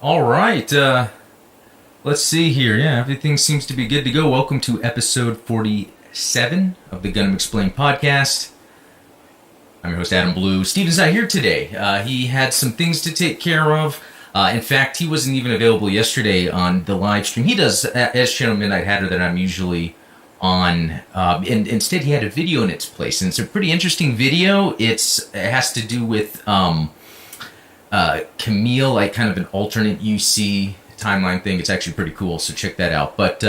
All right. Let's see here. Yeah, everything seems to be good to go. Welcome to episode 47 of the Gundam Explained podcast. I'm your host, Adam Blue. Steven's not here today. He had some things to take care of. In fact, he wasn't even available yesterday on the live stream. He does as Channel Midnight Hatter that I'm usually on. And instead, he had a video in its place. And it's a pretty interesting video. It has to do with Camille, like kind of an alternate UC timeline thing. It's actually pretty cool, so check that out. But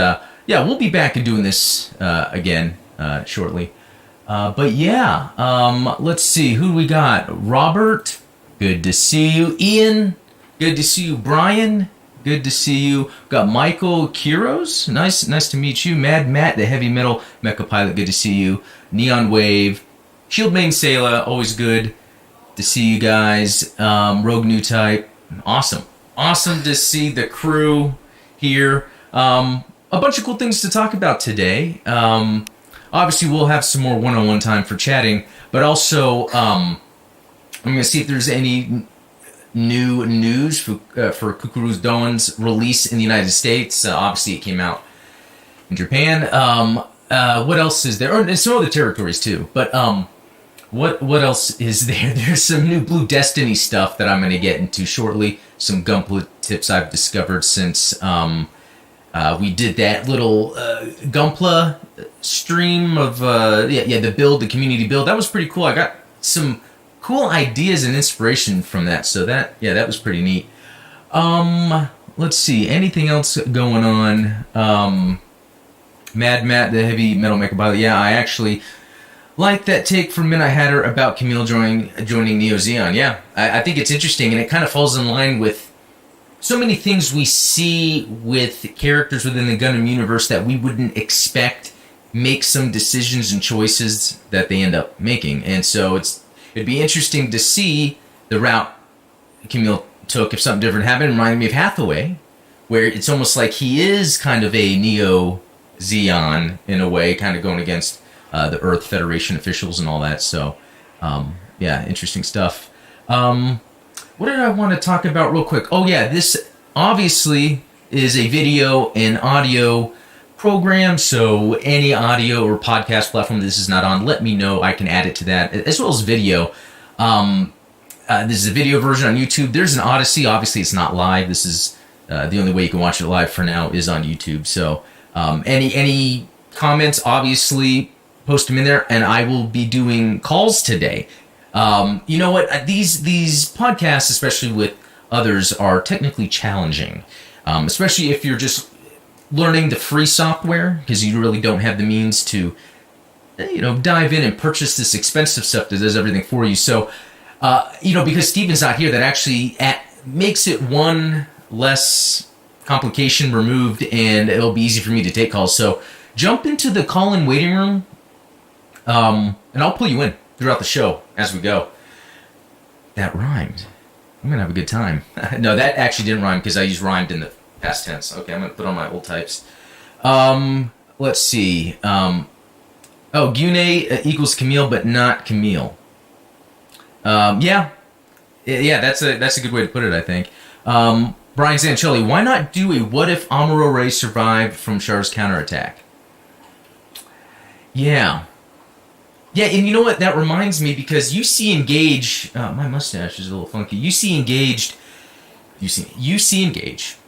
yeah, we'll be back and doing this again shortly. But yeah, let's see who we got. Robert, good to see you. Ian, good to see you. Brian, good to see you. Got Michael Cucuruz, nice to meet you. Mad Matt, the heavy metal mecha pilot, good to see you. Neon Wave, Shield Main Sailor, always good to see you guys. Rogue New Type, awesome to see the crew here. A bunch of cool things to talk about today. Obviously, we'll have some more one-on-one time for chatting, but also I'm going to see if there's any new news for Cucuruz Doan's release in the United States. Obviously, it came out in Japan. What else is there? And some other territories too. But what else is there? There's some new Blue Destiny stuff that I'm going to get into shortly. Some Gunpla tips I've discovered since we did that little Gunpla stream of the community build. That was pretty cool. I got some cool ideas and inspiration from that. So that was pretty neat. Let's see. Anything else going on? Mad Matt, the heavy metal mecha pilot. Yeah, I actually like that take from Midnight Hatter about Camille joining Neo Zeon. Yeah, I think it's interesting, and it kind of falls in line with so many things we see with characters within the Gundam universe that we wouldn't expect make some decisions and choices that they end up making. And so it'd be interesting to see the route Camille took if something different happened. It reminded me of Hathaway, where it's almost like he is kind of a Neo Zeon in a way, kind of going against the Earth Federation officials and all that. So, yeah, interesting stuff. What did I want to talk about real quick? Oh, yeah, this obviously is a video and audio program, so any audio or podcast platform this is not on, let me know. I can add it to that, as well as video. This is a video version on YouTube. There's an Odyssey. Obviously, it's not live. This is the only way you can watch it live for now is on YouTube. So, any comments, obviously, post them in there, and I will be doing calls today. You know what? These podcasts, especially with others, are technically challenging, especially if you're just learning the free software, because you really don't have the means to, dive in and purchase this expensive stuff that does everything for you. So, because Steven's not here, that actually makes it one less complication removed, and it'll be easy for me to take calls. So, jump into the call-in waiting room. And I'll pull you in throughout the show as we go. That rhymed. I'm going to have a good time. No, that actually didn't rhyme because I used rhymed in the past tense. Okay, I'm going to put on my old types. Let's see. Gune equals Camille, but not Camille. Yeah, that's a good way to put it, I think. Brian Zanchelli, why not do a what if Amuro Ray survived from Char's counterattack? Yeah. Yeah, and you know what? That reminds me, because UC Engage, my mustache is a little funky. UC Engage,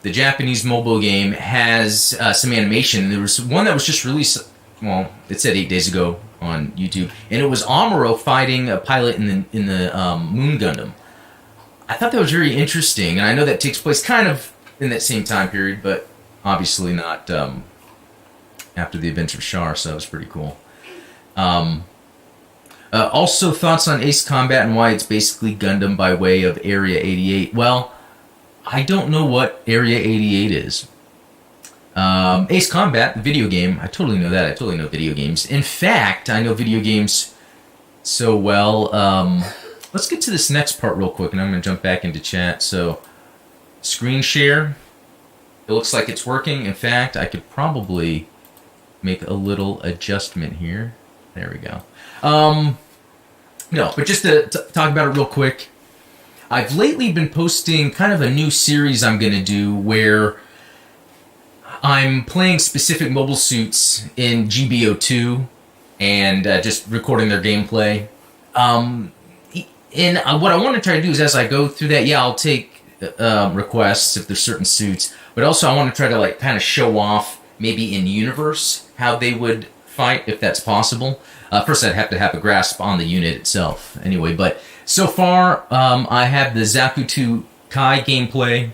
the Japanese mobile game, has some animation. There was one that was just released, well, it said 8 days ago on YouTube, and it was Amuro fighting a pilot in the Moon Gundam. I thought that was very interesting, and I know that takes place kind of in that same time period, but obviously not after the events of Char, so that was pretty cool. Also, thoughts on Ace Combat and why it's basically Gundam by way of Area 88. Well, I don't know what Area 88 is. Ace Combat, the video game, I totally know that. I totally know video games. In fact, I know video games so well. Let's get to this next part real quick, and I'm going to jump back into chat. So, screen share. It looks like it's working. In fact, I could probably make a little adjustment here. There we go. No, but just to talk about it real quick. I've lately been posting kind of a new series I'm going to do where I'm playing specific mobile suits in GBO2 and just recording their gameplay. And what I want to try to do is as I go through that, yeah, I'll take requests if there's certain suits, but also I want to try to like kind of show off maybe in universe how they would fight if that's possible. First, I'd have to have a grasp on the unit itself anyway, but so far I have the Zakutu Kai gameplay,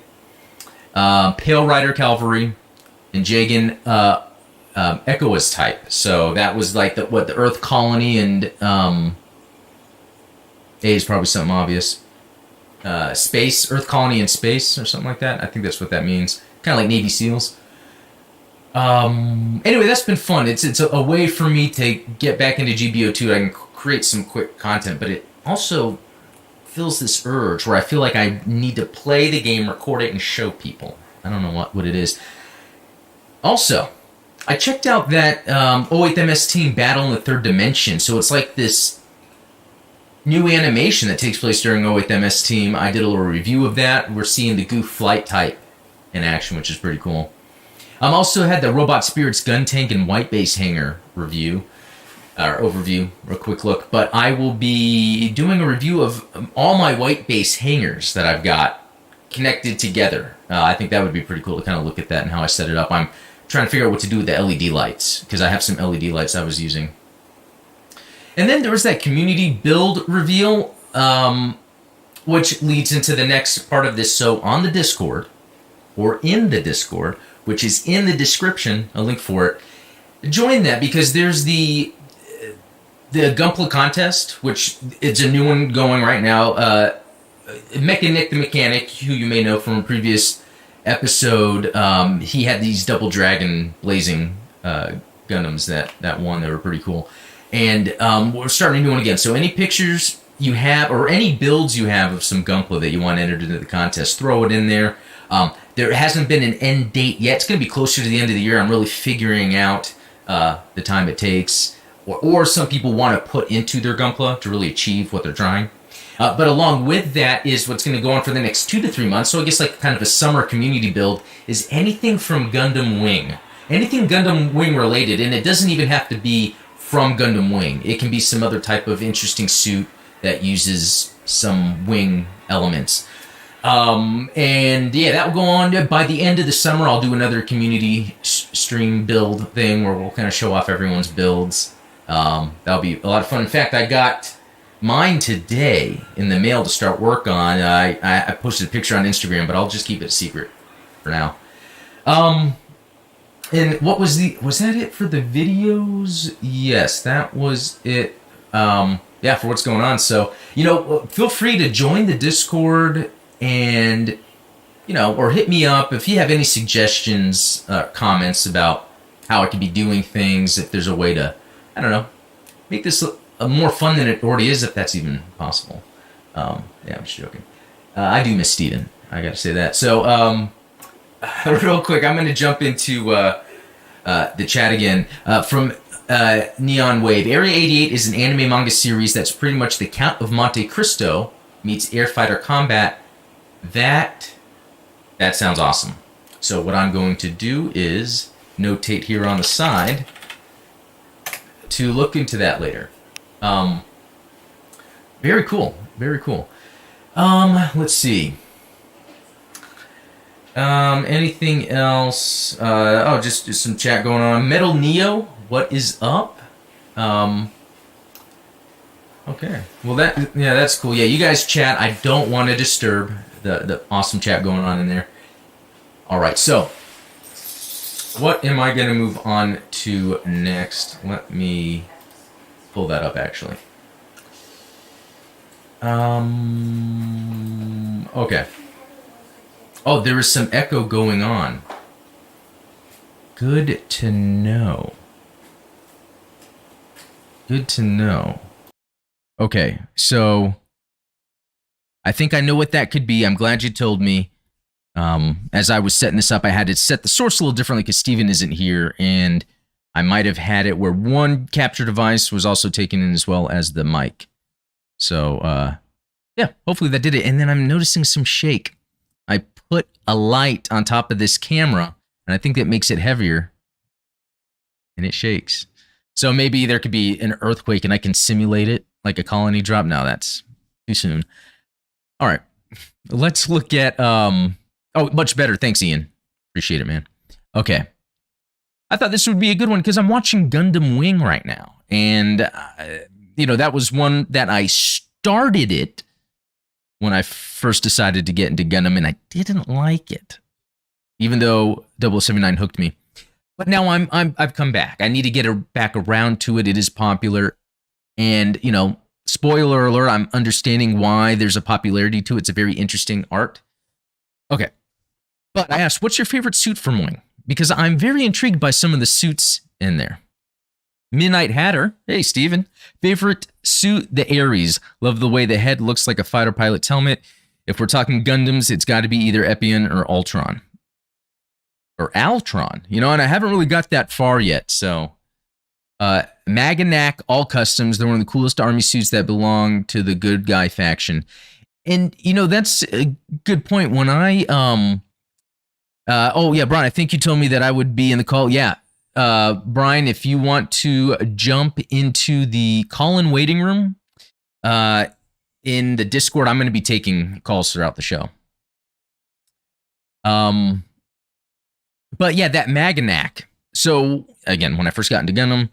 Pale Rider Cavalry, and Jagan Echoist type. So that was like the Earth Colony and A is probably something obvious. Space, Earth Colony in space or something like that. I think that's what that means. Kind of like Navy SEALs. Anyway, that's been fun. It's a way for me to get back into GBO2. I can create some quick content, but it also feels this urge where I feel like I need to play the game, record it, and show people. I don't know what it is. Also, I checked out that 08MS Team Battle in the Third Dimension. So it's like this new animation that takes place during 08MS Team. I did a little review of that. We're seeing the Goof flight type in action, which is pretty cool. Also had the Robot Spirits Gun Tank and White Base Hangar review, or overview, or a quick look. But I will be doing a review of all my White Base hangars that I've got connected together. I think that would be pretty cool to kind of look at that and how I set it up. I'm trying to figure out what to do with the LED lights, because I have some LED lights I was using. And then there was that community build reveal, which leads into the next part of this. So on the Discord, or in the Discord, which is in the description, a link for it, join that, because there's the Gunpla contest, which it's a new one going right now. Mecha-Nick the Mechanic, who you may know from a previous episode, he had these double dragon blazing Gundams that won. They were pretty cool. And we're starting a new one again. So any pictures you have, or any builds you have of some Gunpla that you want entered into the contest, throw it in there. There hasn't been an end date yet. It's going to be closer to the end of the year. I'm really figuring out the time it takes. Or some people want to put into their Gunpla to really achieve what they're trying. But along with that is what's going to go on for the next 2 to 3 months. So I guess like kind of a summer community build is anything from Gundam Wing. Anything Gundam Wing related. And it doesn't even have to be from Gundam Wing. It can be some other type of interesting suit that uses some wing elements. And yeah, that will go on. By the end of the summer, I'll do another community stream build thing where we'll kind of show off everyone's builds. That'll be a lot of fun. In fact, I got mine today in the mail to start work on. I posted a picture on Instagram, but I'll just keep it a secret for now. And what was that it for the videos? Yes, that was it. Yeah, for what's going on. So, feel free to join the Discord and, or hit me up if you have any suggestions, comments about how I could be doing things, if there's a way to, I don't know, make this more fun than it already is, if that's even possible. Yeah, I'm just joking. I do miss Steven. I gotta say that. So, real quick, I'm gonna jump into the chat again. From Neon Wave. Area 88 is an anime manga series that's pretty much the Count of Monte Cristo meets airfighter combat. That sounds awesome. So what I'm going to do is notate here on the side to look into that later. Very cool. Very cool. Let's see. Anything else? Just some chat going on. Metal Neo, what is up? Okay. Well, that's cool. Yeah, you guys chat. I don't want to disturb the awesome chat going on in there. All right. So, what am I going to move on to next? Let me pull that up, actually. Okay. Oh, there is some echo going on. Good to know. Good to know. Okay, so I think I know what that could be. I'm glad you told me. As I was setting this up, I had to set the source a little differently because Steven isn't here, and I might have had it where one capture device was also taken in as well as the mic. So, Yeah, hopefully that did it. And then I'm noticing some shake. I put a light on top of this camera, and I think that makes it heavier, and it shakes. So maybe there could be an earthquake, and I can simulate it like a colony drop. No, that's too soon. All right, let's look at... Oh, much better. Thanks, Ian. Appreciate it, man. Okay. I thought this would be a good one because I'm watching Gundam Wing right now. And, that was one that I started it when I first decided to get into Gundam, and I didn't like it, even though 0079 hooked me. But now I've come back. I need to get back around to it. It is popular, and spoiler alert, I'm understanding why there's a popularity to it. It's a very interesting art. Okay, but I asked, what's your favorite suit from Wing? Because I'm very intrigued by some of the suits in there. Midnight Hatter, hey Steven. Favorite suit, the Ares. Love the way the head looks like a fighter pilot's helmet. If we're talking Gundams, it's got to be either Epion or Ultron. Or Altron, and I haven't really got that far yet, so. Maganak, all customs. They're one of the coolest army suits that belong to the good guy faction. And, that's a good point. When I, oh yeah, Brian, I think you told me that I would be in the call. Yeah. Brian, if you want to jump into the call-in waiting room in the Discord, I'm going to be taking calls throughout the show. But yeah, that Maganak. So again, when I first got into Gundam,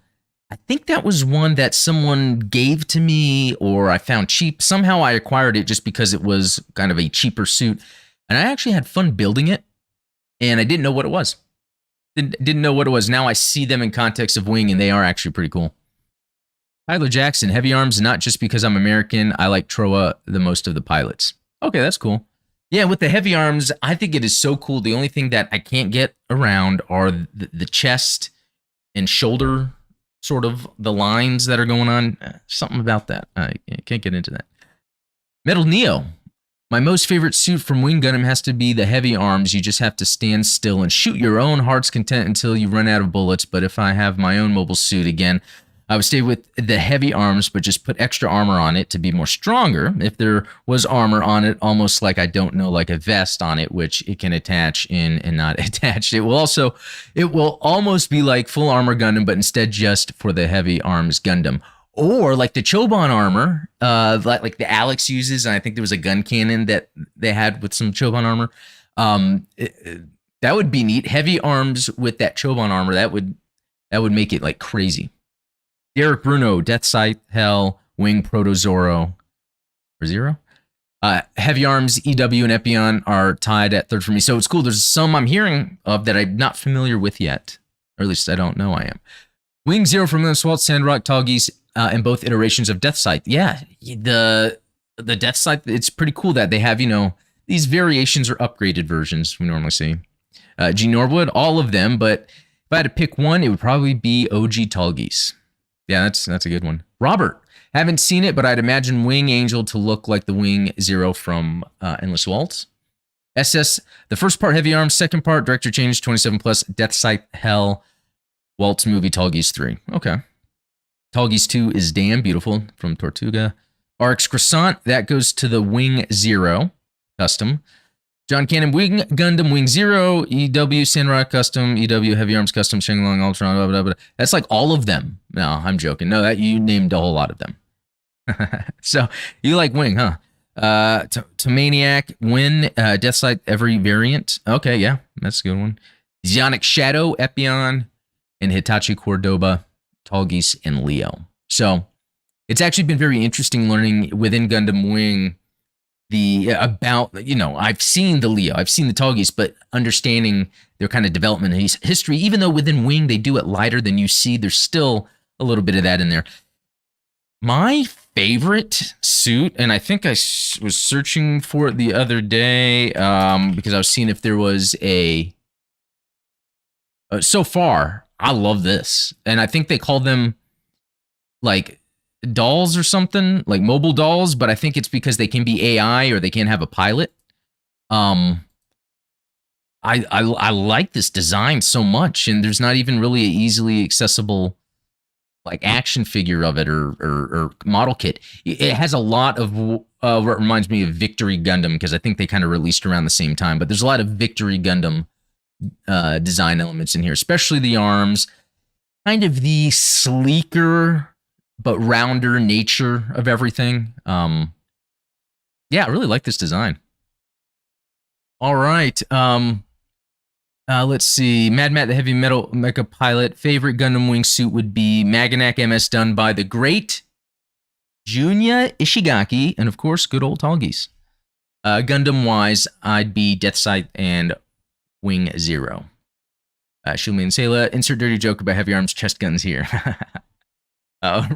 I think that was one that someone gave to me or I found cheap. Somehow I acquired it just because it was kind of a cheaper suit. And I actually had fun building it. And I didn't know what it was. Didn't know what it was. Now I see them in context of Wing, and they are actually pretty cool. Tyler Jackson, heavy arms, not just because I'm American. I like Troa the most of the pilots. Okay, that's cool. Yeah, with the heavy arms, I think it is so cool. The only thing that I can't get around are the chest and shoulder, sort of the lines that are going on. Something about that. I can't get into that. Metal Neo. My most favorite suit from Wing Gundam has to be the heavy arms. You just have to stand still and shoot your own heart's content until you run out of bullets. But if I have my own mobile suit again, I would stay with the heavy arms, but just put extra armor on it to be more stronger. If there was armor on it, almost like, I don't know, like a vest on it, which it can attach in and not attached. It will almost be like full armor Gundam, but instead just for the heavy arms Gundam. Or like the Choban armor, like the Alex uses, and I think there was a gun cannon that they had with some Choban armor. That would be neat. Heavy arms with that Choban armor, that would make it like crazy. Derek Bruno, Death Scythe, Hell, Wing, Proto Zoro, or Zero. Heavy arms, EW, and Epion are tied at third for me. So it's cool. There's some I'm hearing of that I'm not familiar with yet, or at least I don't know I am. Wing Zero from Aswalt, Sandrock, Tall Geese. In both iterations of Death Scythe. Yeah, the Death Scythe, it's pretty cool that they have, these variations or upgraded versions we normally see. G. Norwood, all of them, but if I had to pick one, it would probably be OG Tall Geese. Yeah, that's a good one. Robert, haven't seen it, but I'd imagine Wing Angel to look like the Wing Zero from Endless Waltz. SS, the first part, Heavy Arms, second part, Director Change, 27 plus, Death Scythe, Hell, Waltz movie, Tall Geese 3. Okay. Tall Geese 2 is damn beautiful from Tortuga. RX Croissant, that goes to the Wing Zero custom. John Cannon, Wing Gundam, Wing Zero, EW, Sandrock custom, EW, Heavy Arms custom, Shenlong, Ultron, blah, blah, blah. That's like all of them. No, I'm joking. No, that you named a whole lot of them. So you like Wing, huh? To Maniac, Win, Death Scythe, every variant. Okay, yeah, that's a good one. Zionic Shadow, Epion, and Hitachi Cordoba. Tall Geese, and Leo. So it's actually been very interesting learning within Gundam Wing I've seen the Leo, I've seen the Tall Geese, but understanding their kind of development history, even though within Wing they do it lighter than you see, there's still a little bit of that in there. My favorite suit, and I think I was searching for it the other day because I was seeing if there was a... so far, I love this. And I think they call them like dolls or something, like mobile dolls, but I think it's because they can be AI or they can't have a pilot. I like this design so much, and there's not even really an easily accessible like action figure of it or model kit. It has a lot of what reminds me of Victory Gundam, because I think they kind of released around the same time. But there's a lot of Victory Gundam design elements in here, especially the arms, kind of the sleeker but rounder nature of everything. Yeah, I really like this design. All right. Let's see. Mad Matt, the heavy metal mecha pilot. Favorite Gundam wingsuit would be Maganak MS, done by the great Junya Ishigaki, and of course, good old Tallgeese. Gundam-wise, I'd be Death Sight and Wing Zero. Shumi and Sayla, insert dirty joke about heavy arms chest guns here.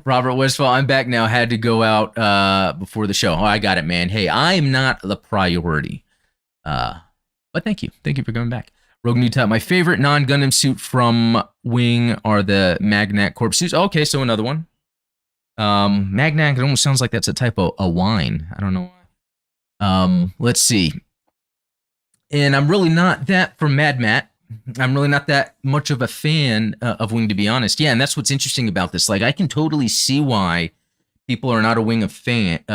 Robert Westphal, I'm back now. Had to go out before the show. Oh, I got it, man. Hey, I'm not the priority. But thank you. Thank you for coming back. Rogue New Type, my favorite non-Gundam suit from Wing are the Magnac Corp suits. Okay, so another one. Magnac, it almost sounds like that's a type of a wine. I don't know why. Let's see. And I'm really not that from Mad Matt. I'm really not that much of a fan of Wing, to be honest. Yeah, and that's what's interesting about this. Like, I can totally see why people are not a fan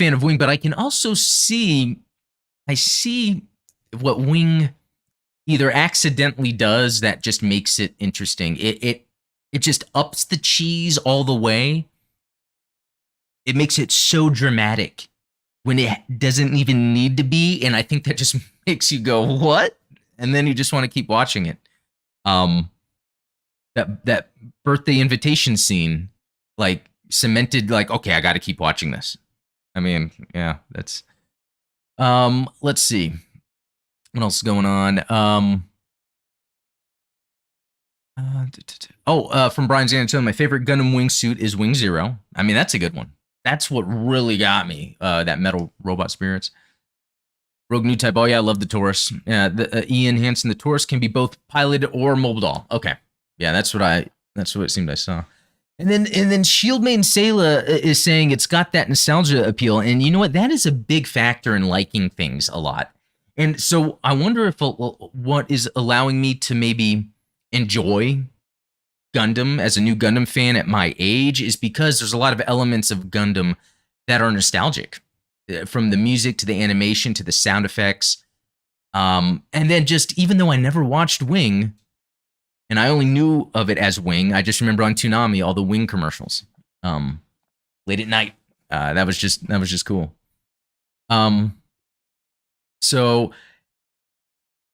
of Wing, but I can also see, I see what Wing either accidentally does that just makes it interesting. It just ups the cheese all the way. It makes it so dramatic when it doesn't even need to be, and I think that just makes you go, what? And then you just want to keep watching it. That birthday invitation scene, like, cemented, like, okay, I got to keep watching this. I mean, yeah, that's... let's see. What else is going on? From Brian Zanatone, my favorite Gundam wingsuit is Wing Zero. I mean, that's a good one. That's what really got me, that metal robot spirits. Rogue New Type, oh yeah, I love the Taurus. The Ian Hansen, the Taurus can be both piloted or mobile doll. Okay. Yeah, that's what it seemed I saw. And then Shieldmane Sayla is saying it's got that nostalgia appeal. And you know what? That is a big factor in liking things a lot. And so I wonder if what is allowing me to maybe enjoy Gundam as a new Gundam fan at my age is because there's a lot of elements of Gundam that are nostalgic, from the music to the animation to the sound effects. And then just, even though I never watched Wing, and I only knew of it as Wing, I just remember on Toonami all the Wing commercials, late at night. That was just cool. So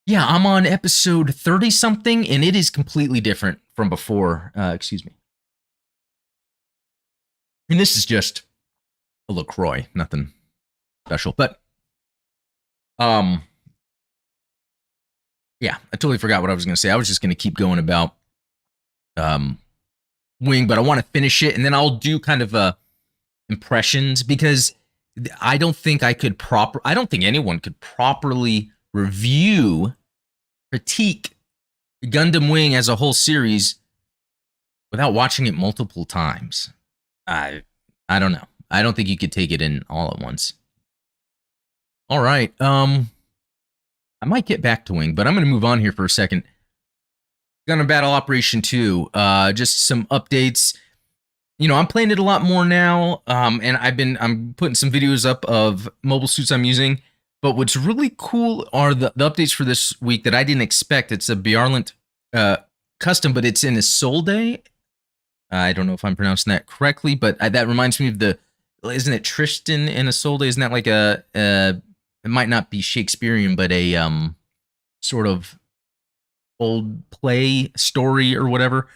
yeah, I'm on episode 30 something, and it is completely different from before. Excuse me. And this is just a LaCroix, nothing special, but yeah, I totally forgot what I was going to say. I was just going to keep going about Wing, but I want to finish it, and then I'll do kind of impressions, because I don't think anyone could properly critique Gundam Wing as a whole series without watching it multiple times. I don't know. I don't think you could take it in all at once. All right. I might get back to Wing, but I'm going to move on here for a second. Gundam Battle Operation 2. Just some updates. You know, I'm playing it a lot more now, and I'm putting some videos up of mobile suits I'm using. But what's really cool are the updates for this week that I didn't expect. It's a Bjarlant custom, but it's in Isolde. I don't know if I'm pronouncing that correctly, but that reminds me of isn't it Tristan in Isolde? Isn't that like it might not be Shakespearean, but a sort of old play story or whatever?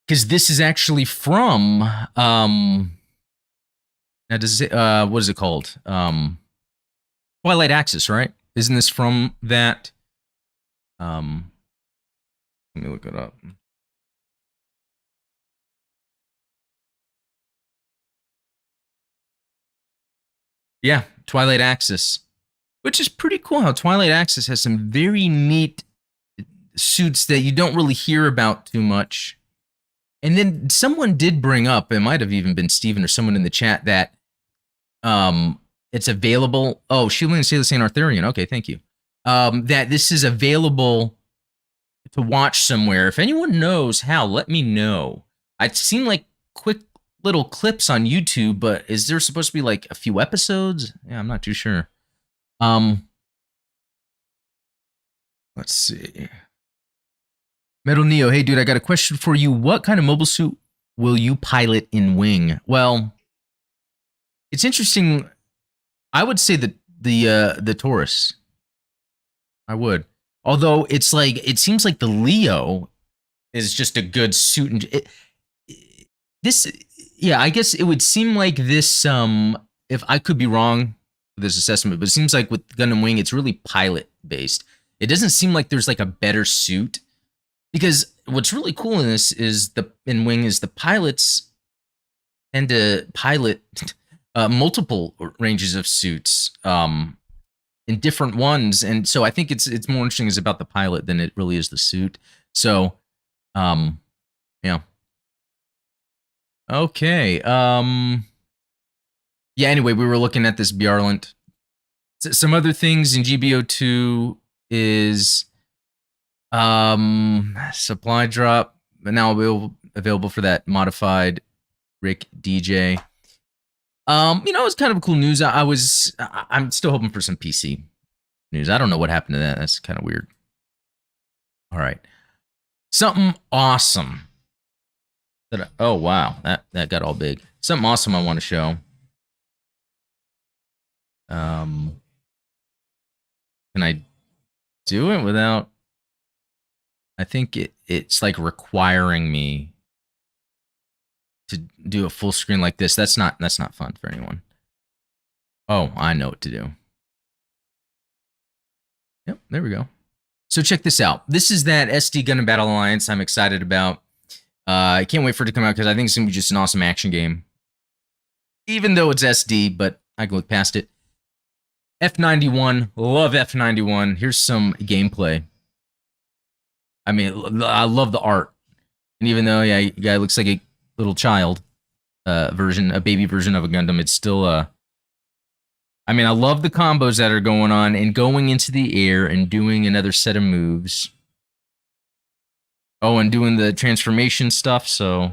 Because this is actually from now what is it called? Twilight Axis, right? Isn't this from that? Let me look it up. Yeah, Twilight Axis, which is pretty cool. How Twilight Axis has some very neat suits that you don't really hear about too much. And then someone did bring up, it might have even been Steven or someone in the chat, that it's available. Oh, Shielding and Sailor Saint Arthurian. Okay, thank you. That this is available to watch somewhere. If anyone knows how, let me know. I've seen like quick little clips on YouTube, but is there supposed to be like a few episodes? Yeah, I'm not too sure. Let's see. Metal Neo, hey dude, I got a question for you. What kind of mobile suit will you pilot in Wing? Well, it's interesting. I would say the Taurus. I would. Although it's like it seems like the Leo is just a good suit and this yeah, I guess it would seem like this if I could be wrong with this assessment, but it seems like with Gundam Wing it's really pilot based. It doesn't seem like there's like a better suit because what's really cool in this is in Wing is the pilots tend to pilot multiple ranges of suits in different ones, and so I think it's more interesting is about the pilot than it really is the suit. So, yeah. Okay. Yeah. Anyway, we were looking at this Bjarlant. Some other things in GBO2 is supply drop, but now available for that modified Rick DJ. It's kind of cool news. I'm still hoping for some PC news. I don't know what happened to that. That's kind of weird. All right. Something awesome. Oh, wow. That got all big. Something awesome I want to show. Can I do it without... I think it's like requiring me to do a full screen like this. That's not fun for anyone. Oh, I know what to do. Yep, there we go. So check this out. This is that SD Gundam Battle Alliance I'm excited about. I can't wait for it to come out because I think it's going to be just an awesome action game. Even though it's SD, but I can look past it. F91, love F91. Here's some gameplay. I mean, I love the art. And even though, yeah, the guy looks like a little child version, a baby version of a Gundam, it's still, I mean, I love the combos that are going on and going into the air and doing another set of moves. Oh, and doing the transformation stuff, so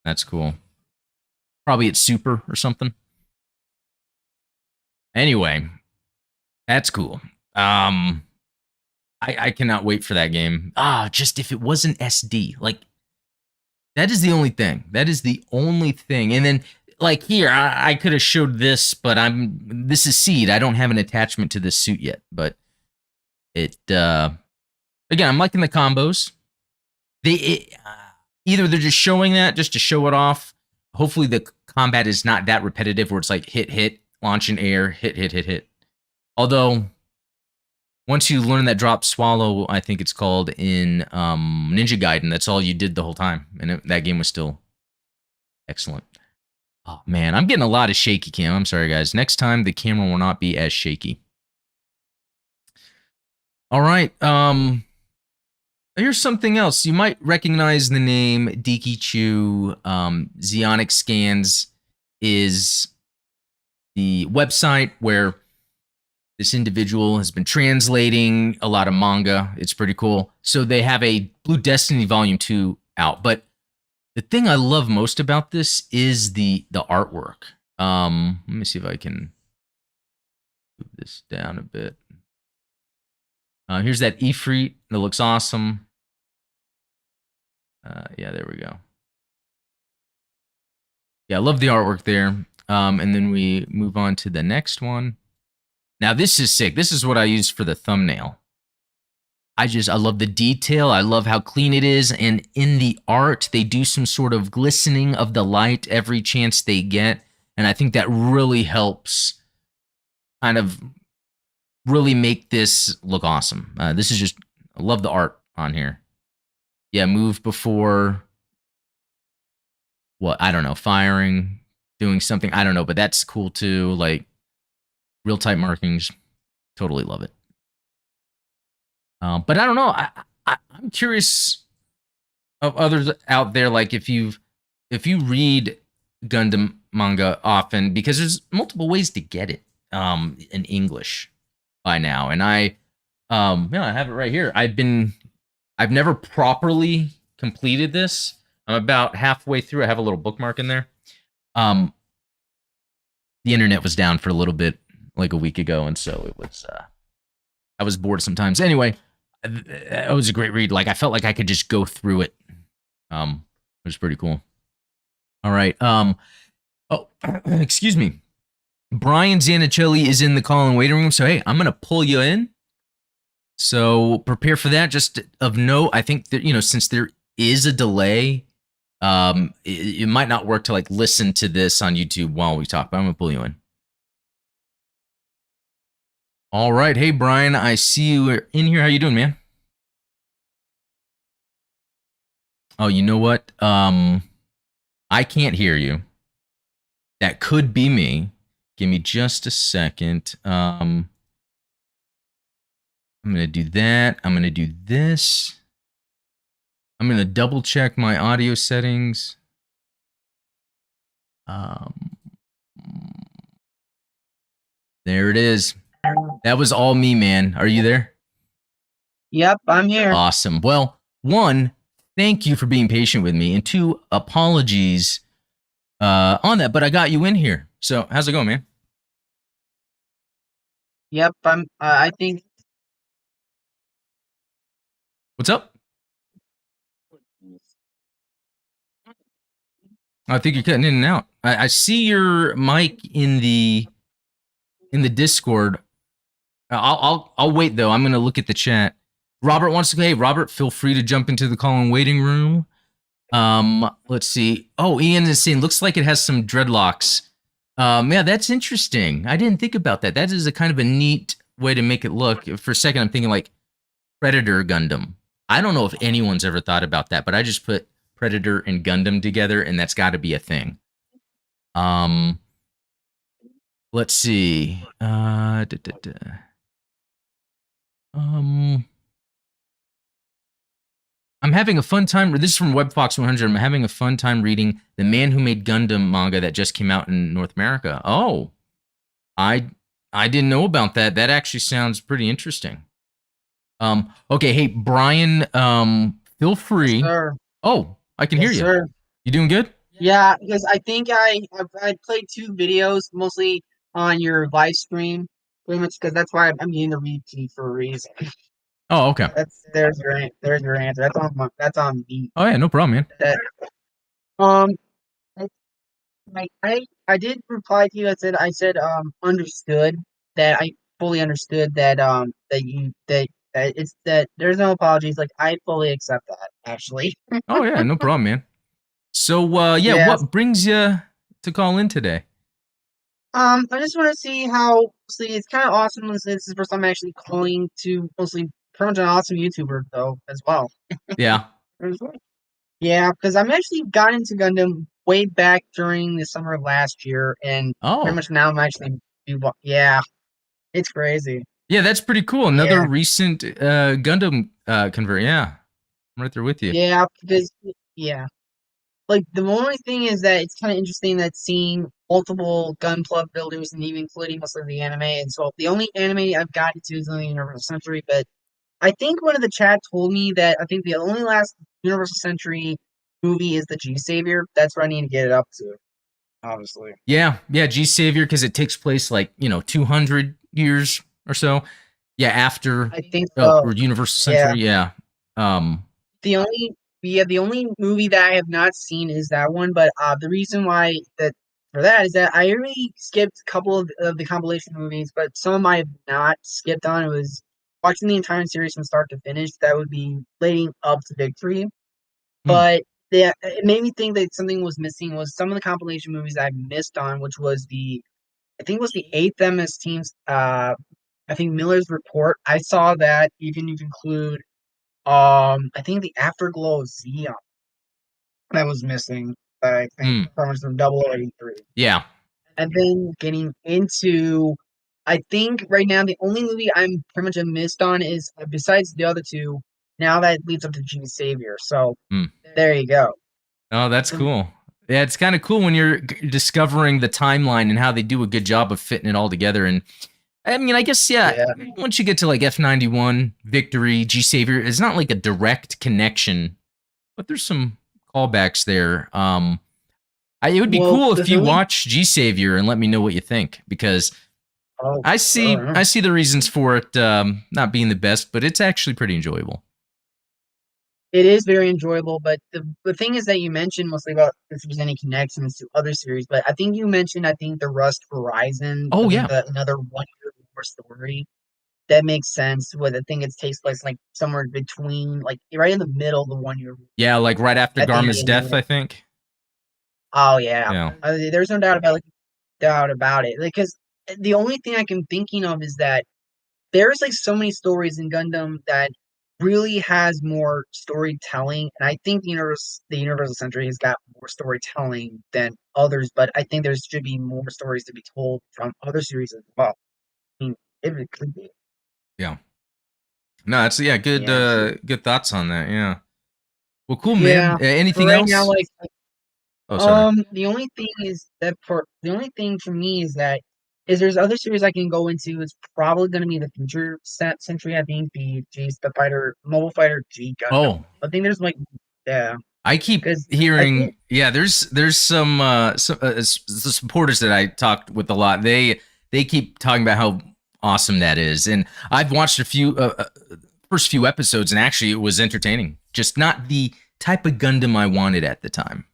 that's cool. Probably it's super or something. Anyway, that's cool. I cannot wait for that game. Just if it wasn't SD. Like, that is the only thing. That is the only thing. And then, like, here, I could have showed this, but this is Seed. I don't have an attachment to this suit yet. But it, again, I'm liking the combos. Either they're just showing that just to show it off. Hopefully the combat is not that repetitive where it's like hit, hit, launch in air, hit, hit, hit, hit. Although... once you learn that drop swallow, I think it's called, in Ninja Gaiden, that's all you did the whole time. And that game was still excellent. Oh, man, I'm getting a lot of shaky cam. I'm sorry, guys. Next time, the camera will not be as shaky. All right. Here's something else. You might recognize the name Dikichu. Zeonic Scans is the website where... this individual has been translating a lot of manga. It's pretty cool. So they have a Blue Destiny Volume 2 out. But the thing I love most about this is the artwork. Let me see if I can move this down a bit. Here's that Ifrit that looks awesome. Yeah, there we go. Yeah, I love the artwork there. And then we move on to the next one. Now, this is sick. This is what I use for the thumbnail. I love the detail. I love how clean it is. And in the art, they do some sort of glistening of the light every chance they get. And I think that really helps kind of really make this look awesome. This is just, I love the art on here. Yeah, move before, what, I don't know, firing, doing something. I don't know, but that's cool too. Like, real tight markings, totally love it. But I don't know. I'm curious of others out there. Like if you read Gundam manga often, because there's multiple ways to get it in English by now, and I Yeah, I have it right here. I've never properly completed this. I'm about halfway through. I have a little bookmark in there. Um, the internet was down for a little bit, like a week ago, and so it was. I was bored sometimes. Anyway, it was a great read. Like I felt like I could just go through it. It was pretty cool. All right. Oh, excuse me. Brian Zanichelli is in the call and waiting room. So hey, I'm gonna pull you in. So prepare for that. Just of note, I think that since there is a delay, it might not work to like listen to this on YouTube while we talk. But I'm gonna pull you in. All right. Hey, Brian, I see you in here. How you doing, man? Oh, you know what? I can't hear you. That could be me. Give me just a second. I'm going to do that. I'm going to do this. I'm going to double check my audio settings. There it is. That was all me, man. Are you there? Yep, I'm here. Awesome. Well, one, thank you for being patient with me, and two, apologies on that, but I got you in here. So how's it going, man? Yep, I think. What's up? I think you're cutting in and out. I see your mic in the Discord. I'll wait though. I'm gonna look at the chat. Robert wants to. Hey, Robert, feel free to jump into the call and waiting room. Let's see. Oh, Ian is saying looks like it has some dreadlocks. Yeah, that's interesting. I didn't think about that. That is a kind of a neat way to make it look. For a second, I'm thinking like Predator Gundam. I don't know if anyone's ever thought about that, but I just put Predator and Gundam together, and that's got to be a thing. Let's see. I'm having a fun time. This is from WebFox 100. I'm having a fun time reading The Man Who Made Gundam manga that just came out in North America. Oh, I didn't know about that. That actually sounds pretty interesting. Okay, hey Brian, feel free. Yes, sir. Oh, I can hear you. Sir. You doing good? Yeah, because I think I played 2 videos mostly on your live stream, pretty much because that's why I'm getting the repeat for a reason. Oh, okay. There's your answer. That's on me. Oh yeah, no problem, man. I did reply to you. I said understood that I fully understood that that there's no apologies. Like I fully accept that actually. Oh yeah, no problem, man. So Yeah. what brings you to call in today? I just want to see how. See, it's kind of awesome. This is the first time I'm actually calling to mostly pretty much an awesome YouTuber though as well. Yeah. Yeah, because I'm actually got into Gundam way back during the summer of last year, and pretty much now I'm actually. Yeah, it's crazy. Yeah, that's pretty cool. Another recent Gundam convert. Yeah, I'm right there with you. Yeah, because like the only thing is that it's kind of interesting that seeing multiple Gunpla builders and even including most of the anime. And so the only anime I've gotten to is the Universal Century, but I think one of the chat told me that I think the only last Universal Century movie is the G Savior. That's where I need to get it up to, obviously. Yeah, G Savior, because it takes place like 200 years or so. Yeah, after I think so. Or Universal Century. Yeah. The only movie that I have not seen is that one, but the reason why for that is that I already skipped a couple of the compilation movies, but some I have not skipped on. It was watching the entire series from start to finish. That would be leading up to Victory. But it made me think that something was missing was some of the compilation movies I missed on, which was I think it was the 8th MS Team's, I think Miller's Report. I saw that. You can include, I think the Afterglow of Zeon that was missing. I think from 0083. Yeah. And then getting into, I think right now the only movie I'm pretty much missed on is besides the other two. Now that leads up to G Savior. So there you go. Oh, that's cool. Yeah, it's kind of cool when you're discovering the timeline and how they do a good job of fitting it all together. And I mean, I guess, yeah, Yeah. once you get to like F91, Victory, G Savior, it's not like a direct connection, but there's some callbacks there. It would be Well, cool if the you only watch G Savior and let me know what you think, because oh, I sure, see yeah. I see the reasons for it not being the best, but it's actually pretty enjoyable. It is very enjoyable, but the thing is that you mentioned mostly about if there's any connections to other series, but I think you mentioned the Rust Horizon, Oh yeah, the another 1 year war story. That makes sense. With I think it takes place like somewhere between, like right in the middle of the 1 year war. yeah, like right after At the Garma's death, end. I think. Oh yeah, Yeah. there's no doubt about it. Because the only thing I can thinking of is that there's like so many stories in Gundam that really has more storytelling, and I think the Universal Century has got more storytelling than others. But I think there should be more stories to be told from other series as well. I mean, if it could be, Yeah. No, that's yeah, good yeah, good thoughts on that. Yeah. Well, cool, man. yeah. For Anything right now, else? like Oh, sorry. the only thing is that for the only thing for me is that is there's other series I can go into. It's probably going to be the future century. I think the fighter mobile fighter G Gundam. Oh, I think there's like yeah, I keep because I think hearing, yeah, there's some the supporters that I talked with a lot. They keep talking about how awesome that is, and I've watched a few first few episodes, and actually it was entertaining. Just not the type of Gundam I wanted at the time,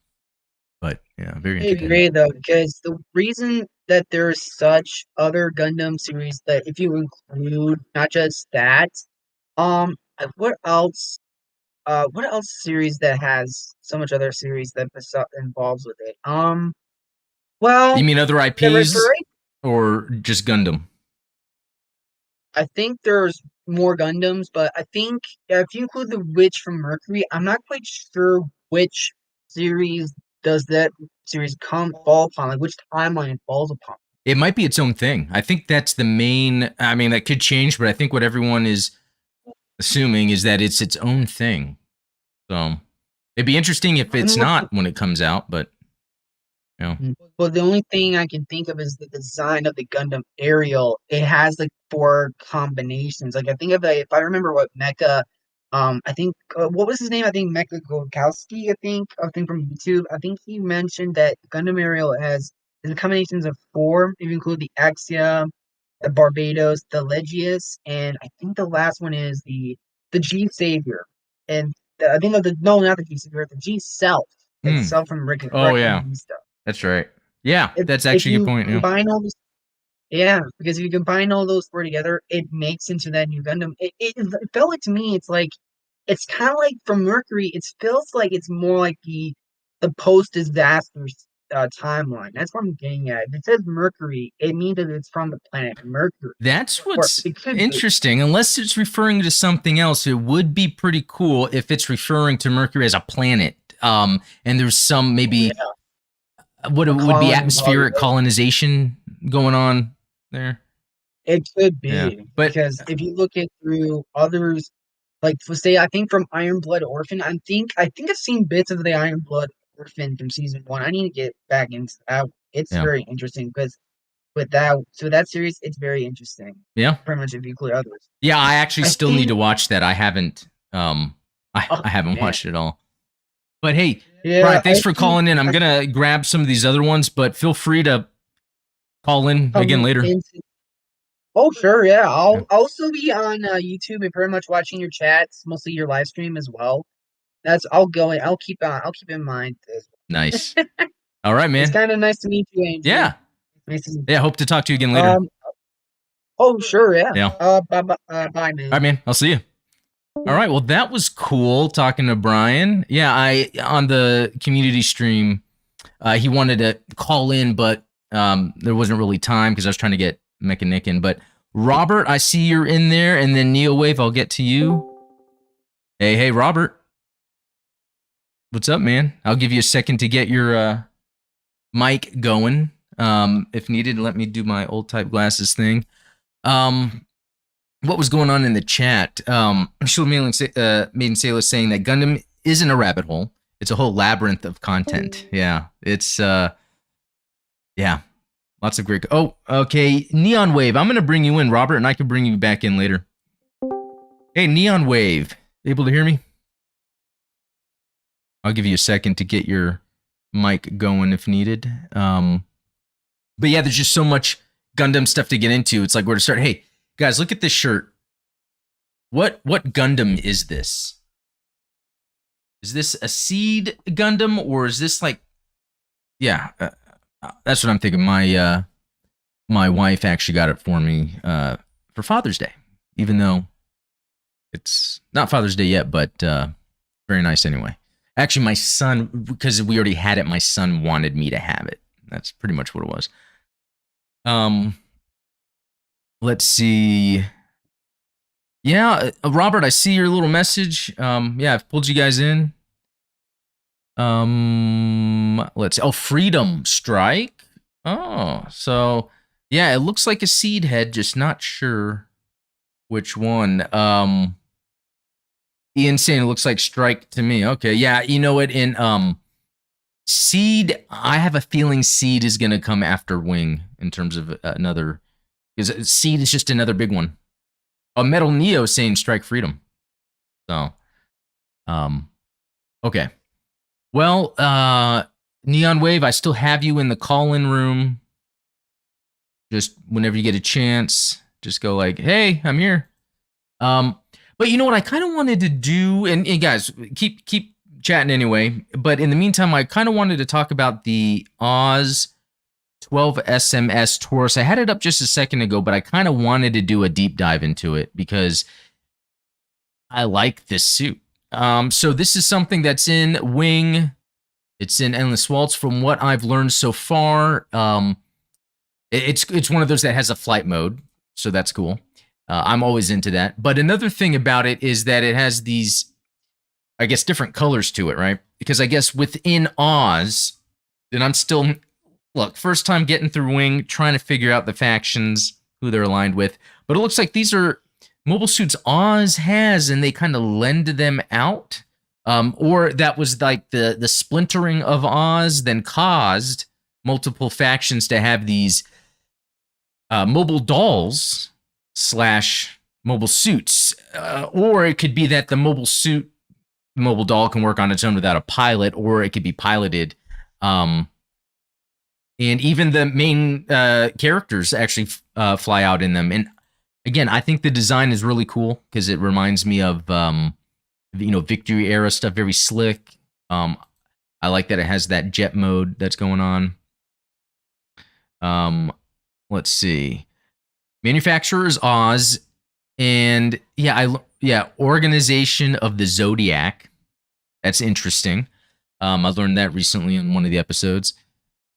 but yeah, very I entertaining. agree though, because the reason that there's such other Gundam series that if you include not just that, what else? What else series that has so much other series that involves with it? You Well, mean other for IPs right, or just Gundam? I think there's more Gundams, but I think if you include the Witch from Mercury, I'm not quite sure which series does that series come fall upon, like which timeline it falls upon. It might be its own thing. I think that's the main. I mean, that could change, but I think what everyone is assuming is that it's its own thing. So it'd be interesting if I'm it's looking. not when it comes out, but you know. Well, the only thing I can think of is the design of the Gundam Aerial. It has like four combinations. Like I think of if I remember what Mecha, I think what was his name? I think Mecha Gorkowski. I think from YouTube. I think he mentioned that Gundam Aerial has the combinations of four. If you include the Axia, the Barbados, the Legius, and I think the last one is the G Savior. And I think of the no, not the G Savior, the G Self Hmm. itself from Oh yeah, Reckonista. that's right. Yeah, that's If actually a good you point. Yeah. combine all those, yeah, because if you combine all those four together, it makes into that new Gundam. It felt like to me, it's kind of like from Mercury. It feels like it's more like the post disaster timeline. That's what I'm getting at. If it says Mercury, it means that it's from the planet Mercury, That's or what's it could be. interesting. Unless it's referring to something else, it would be pretty cool if it's referring to Mercury as a planet. And there's some maybe Yeah, what it a would be colony, probably. atmospheric colonization going on there. It could Yeah, be but because if you look at through others, like for say, I think from Iron Blood Orphan, I think I've seen bits of the Iron Blood Orphan from season one. I need to get back into that. It's yeah, very interesting because with that series, it's very interesting. yeah, Pretty much if you include others. yeah. I actually I still need to think. watch that. I haven't. Oh I haven't man, watched it all. But hey, yeah, Brian, thanks for calling in. I'm I think gonna grab some of these other ones, but feel free to call in again come later. into. Oh sure, yeah. Yeah. I'll also be on YouTube and pretty much watching your chats, mostly your live stream as well. That's I'll go in. I'll keep in mind this. Nice. All right, It's man. kind of nice to meet you, Andrew. Yeah. Nice to meet Yeah. you. Hope to talk to you again later. Um. Oh, sure. Yeah. Yeah. All Bye, right, man. man. I'll see you. All right. Well, that was cool talking to Brian. Yeah, I on the community stream, he wanted to call in, but there wasn't really time because I was trying to get Mechanic in. But Robert, I see you're in there, and then Neowave, I'll get to you. Hey, Robert. What's up, man? I'll give you a second to get your mic going. If needed, let me do my old type glasses thing. What was going on in the chat? Shul Maiden Sailor saying that Gundam isn't a rabbit hole. It's a whole labyrinth of content. Yeah. It's yeah. Lots of great. Oh, okay. Neon Wave. I'm gonna bring you in, Robert, and I can bring you back in later. Hey, Neon Wave. Able to hear me? I'll give you a second to get your mic going if needed. But yeah, there's just so much Gundam stuff to get into. It's like where to start. Hey, guys, look at this shirt. What Gundam is this? Is this a Seed Gundam, or is this like? Yeah, that's what I'm thinking. My my wife actually got it for me for Father's Day, even though it's not Father's Day yet, but very nice anyway. Actually, my son, because we already had it, my son wanted me to have it. That's pretty much what it was. Let's see. Yeah, Robert, I see your little message. Yeah, I've pulled you guys in. Let's see. Oh, Freedom Strike. Oh, so yeah, it looks like a seed head, just not sure which one. Ian saying it looks like Strike to me. Okay, yeah, you know what? In Seed, I have a feeling Seed is gonna come after Wing in terms of another, because Seed is just another big one. Oh, Metal Neo saying Strike Freedom. So, okay. Well, Neon Wave, I still have you in the call-in room. Just whenever you get a chance, just go like, "Hey, I'm here." But you know what I kind of wanted to do, and guys, keep chatting anyway. But in the meantime, I kind of wanted to talk about the Oz 12 SMS Taurus. I had it up just a second ago, but I kind of wanted to do a deep dive into it because I like this suit. So this is something that's in Wing. It's in Endless Waltz. From what I've learned so far, it's one of those that has a flight mode, so that's cool. I'm always into that. But another thing about it is that it has these, I guess, different colors to it, right? Because I guess within Oz, and I'm still, look, first time getting through Wing, trying to figure out the factions, who they're aligned with. But it looks like these are mobile suits Oz has, and they kind of lend them out. Or that was like the splintering of Oz then caused multiple factions to have these mobile dolls / mobile suits. Or it could be that the mobile doll can work on its own without a pilot, or it could be piloted. And even the main characters actually fly out in them. And again, I think the design is really cool because it reminds me of Victory era stuff, very slick. I like that it has that jet mode that's going on. Let's see. Manufacturer is Oz, and Organization of the Zodiac. That's interesting. I learned that recently in one of the episodes.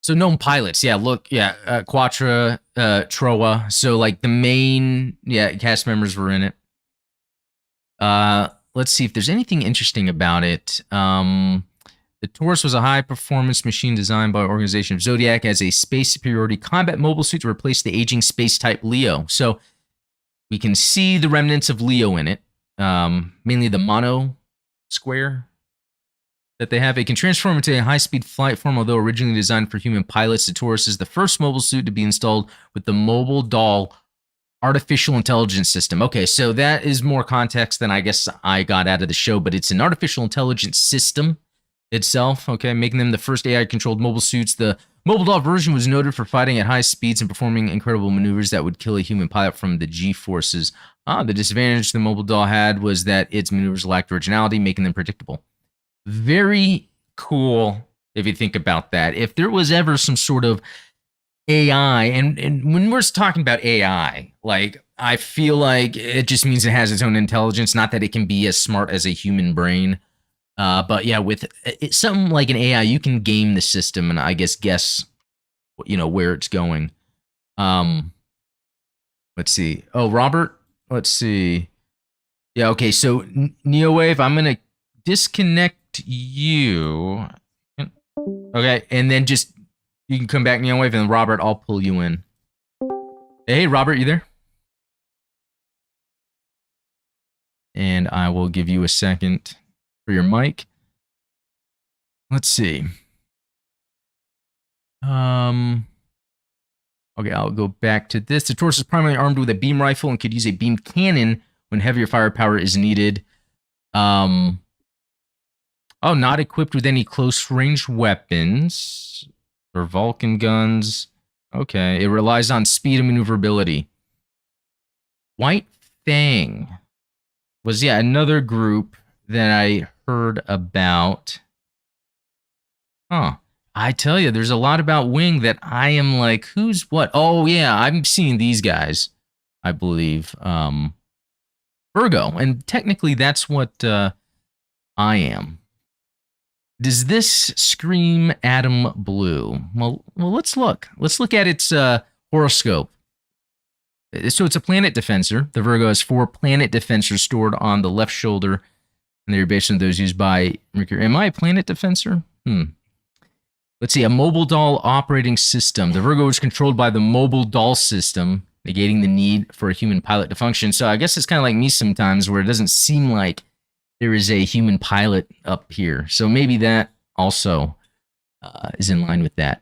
So known pilots, Quatra, Troa. So like the main, cast members were in it. Let's see if there's anything interesting about it. The Taurus was a high-performance machine designed by Organization of Zodiac as a space superiority combat mobile suit to replace the aging space-type Leo. So we can see the remnants of Leo in it, mainly the mono square that they have. It can transform into a high-speed flight form, although originally designed for human pilots. The Taurus is the first mobile suit to be installed with the mobile doll artificial intelligence system. Okay, so that is more context than I guess I got out of the show, but it's an artificial intelligence system itself, okay, making them the first AI-controlled mobile suits. The mobile doll version was noted for fighting at high speeds and performing incredible maneuvers that would kill a human pilot from the G-forces. The disadvantage the mobile doll had was that its maneuvers lacked originality, making them predictable. Very cool if you think about that. If there was ever some sort of AI, and when we're talking about AI, like, I feel like it just means it has its own intelligence, not that it can be as smart as a human brain. But yeah, with something like an AI, you can game the system and I guess where it's going. Let's see. Oh, Robert, let's see. Yeah, okay. So NeoWave, I'm gonna disconnect you. Okay, and then just you can come back, NeoWave, and Robert, I'll pull you in. Hey, Robert, you there? And I will give you a second for your mic. Let's see. Okay, I'll go back to this. The Taurus is primarily armed with a beam rifle and could use a beam cannon when heavier firepower is needed. Oh, not equipped with any close-range weapons or Vulcan guns. Okay, it relies on speed and maneuverability. White Fang was, yeah, another group that I heard about. Huh. I tell you, there's a lot about Wing that I am like, who's what? Oh, yeah, I'm seeing these guys, I believe. Virgo. And technically, that's what I am. Does this scream Atom Blue? Well, let's look. Let's look at its horoscope. So it's a planet defensor. The Virgo has 4 planet defensors stored on the left shoulder, and they're based on those used by Mercury. Am I a planet defensor? Let's see, a mobile doll operating system. The Virgo is controlled by the mobile doll system, negating the need for a human pilot to function. So I guess it's kind of like me sometimes, where it doesn't seem like there is a human pilot up here. So maybe that also is in line with that.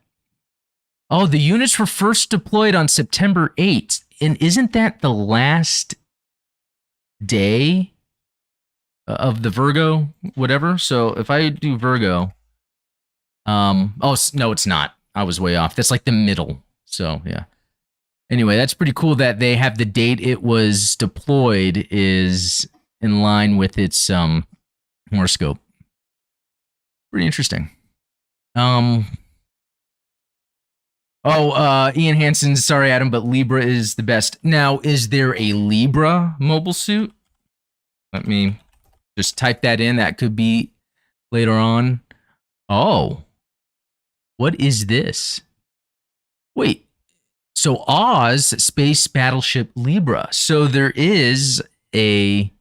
Oh, the units were first deployed on September 8th. And isn't that the last day of the Virgo, whatever? So if I do Virgo, oh, no, it's not. I was way off. That's like the middle. So, yeah. Anyway, that's pretty cool that they have the date it was deployed is in line with its horoscope. Pretty interesting. Ian Hansen, sorry, Adam, but Libra is the best. Now, is there a Libra mobile suit? Let me just type that in. That could be later on. Oh. What is this? Wait. So Oz Space Battleship Libra. So there is a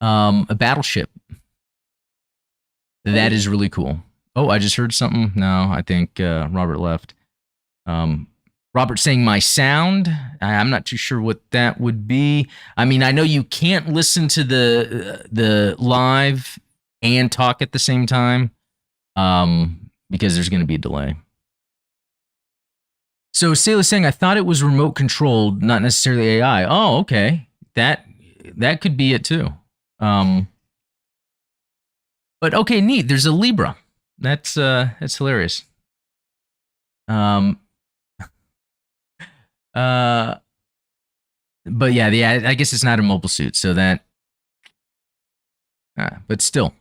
battleship. That is really cool. Oh, I just heard something. No, I think Robert left. Robert saying my sound. I'm not too sure what that would be. I mean, I know you can't listen to the live and talk at the same time because there's going to be a delay. So Sailor saying, I thought it was remote controlled, not necessarily AI. Oh, okay. That could be it too. But okay, neat. There's a Libra. That's hilarious. But yeah, I guess it's not a mobile suit, so that. But still.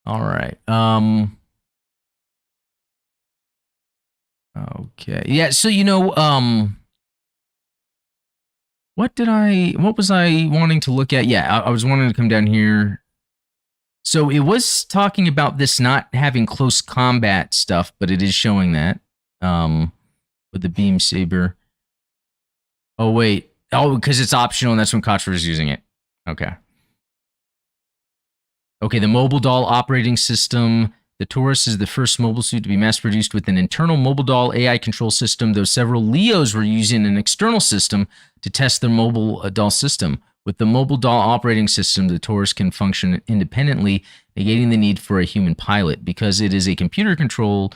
All right. Okay. Yeah. So what was I wanting to look at? Yeah, I was wanting to come down here. So it was talking about this not having close combat stuff, but it is showing that with the beam saber. Oh wait, because it's optional, and that's when Kochler is using it. Okay. Okay, the mobile doll operating system. The Taurus is the first mobile suit to be mass-produced with an internal mobile doll AI control system, though several Leos were using an external system to test their mobile doll system. With the mobile doll operating system, the Taurus can function independently, negating the need for a human pilot. Because it is a computer controlling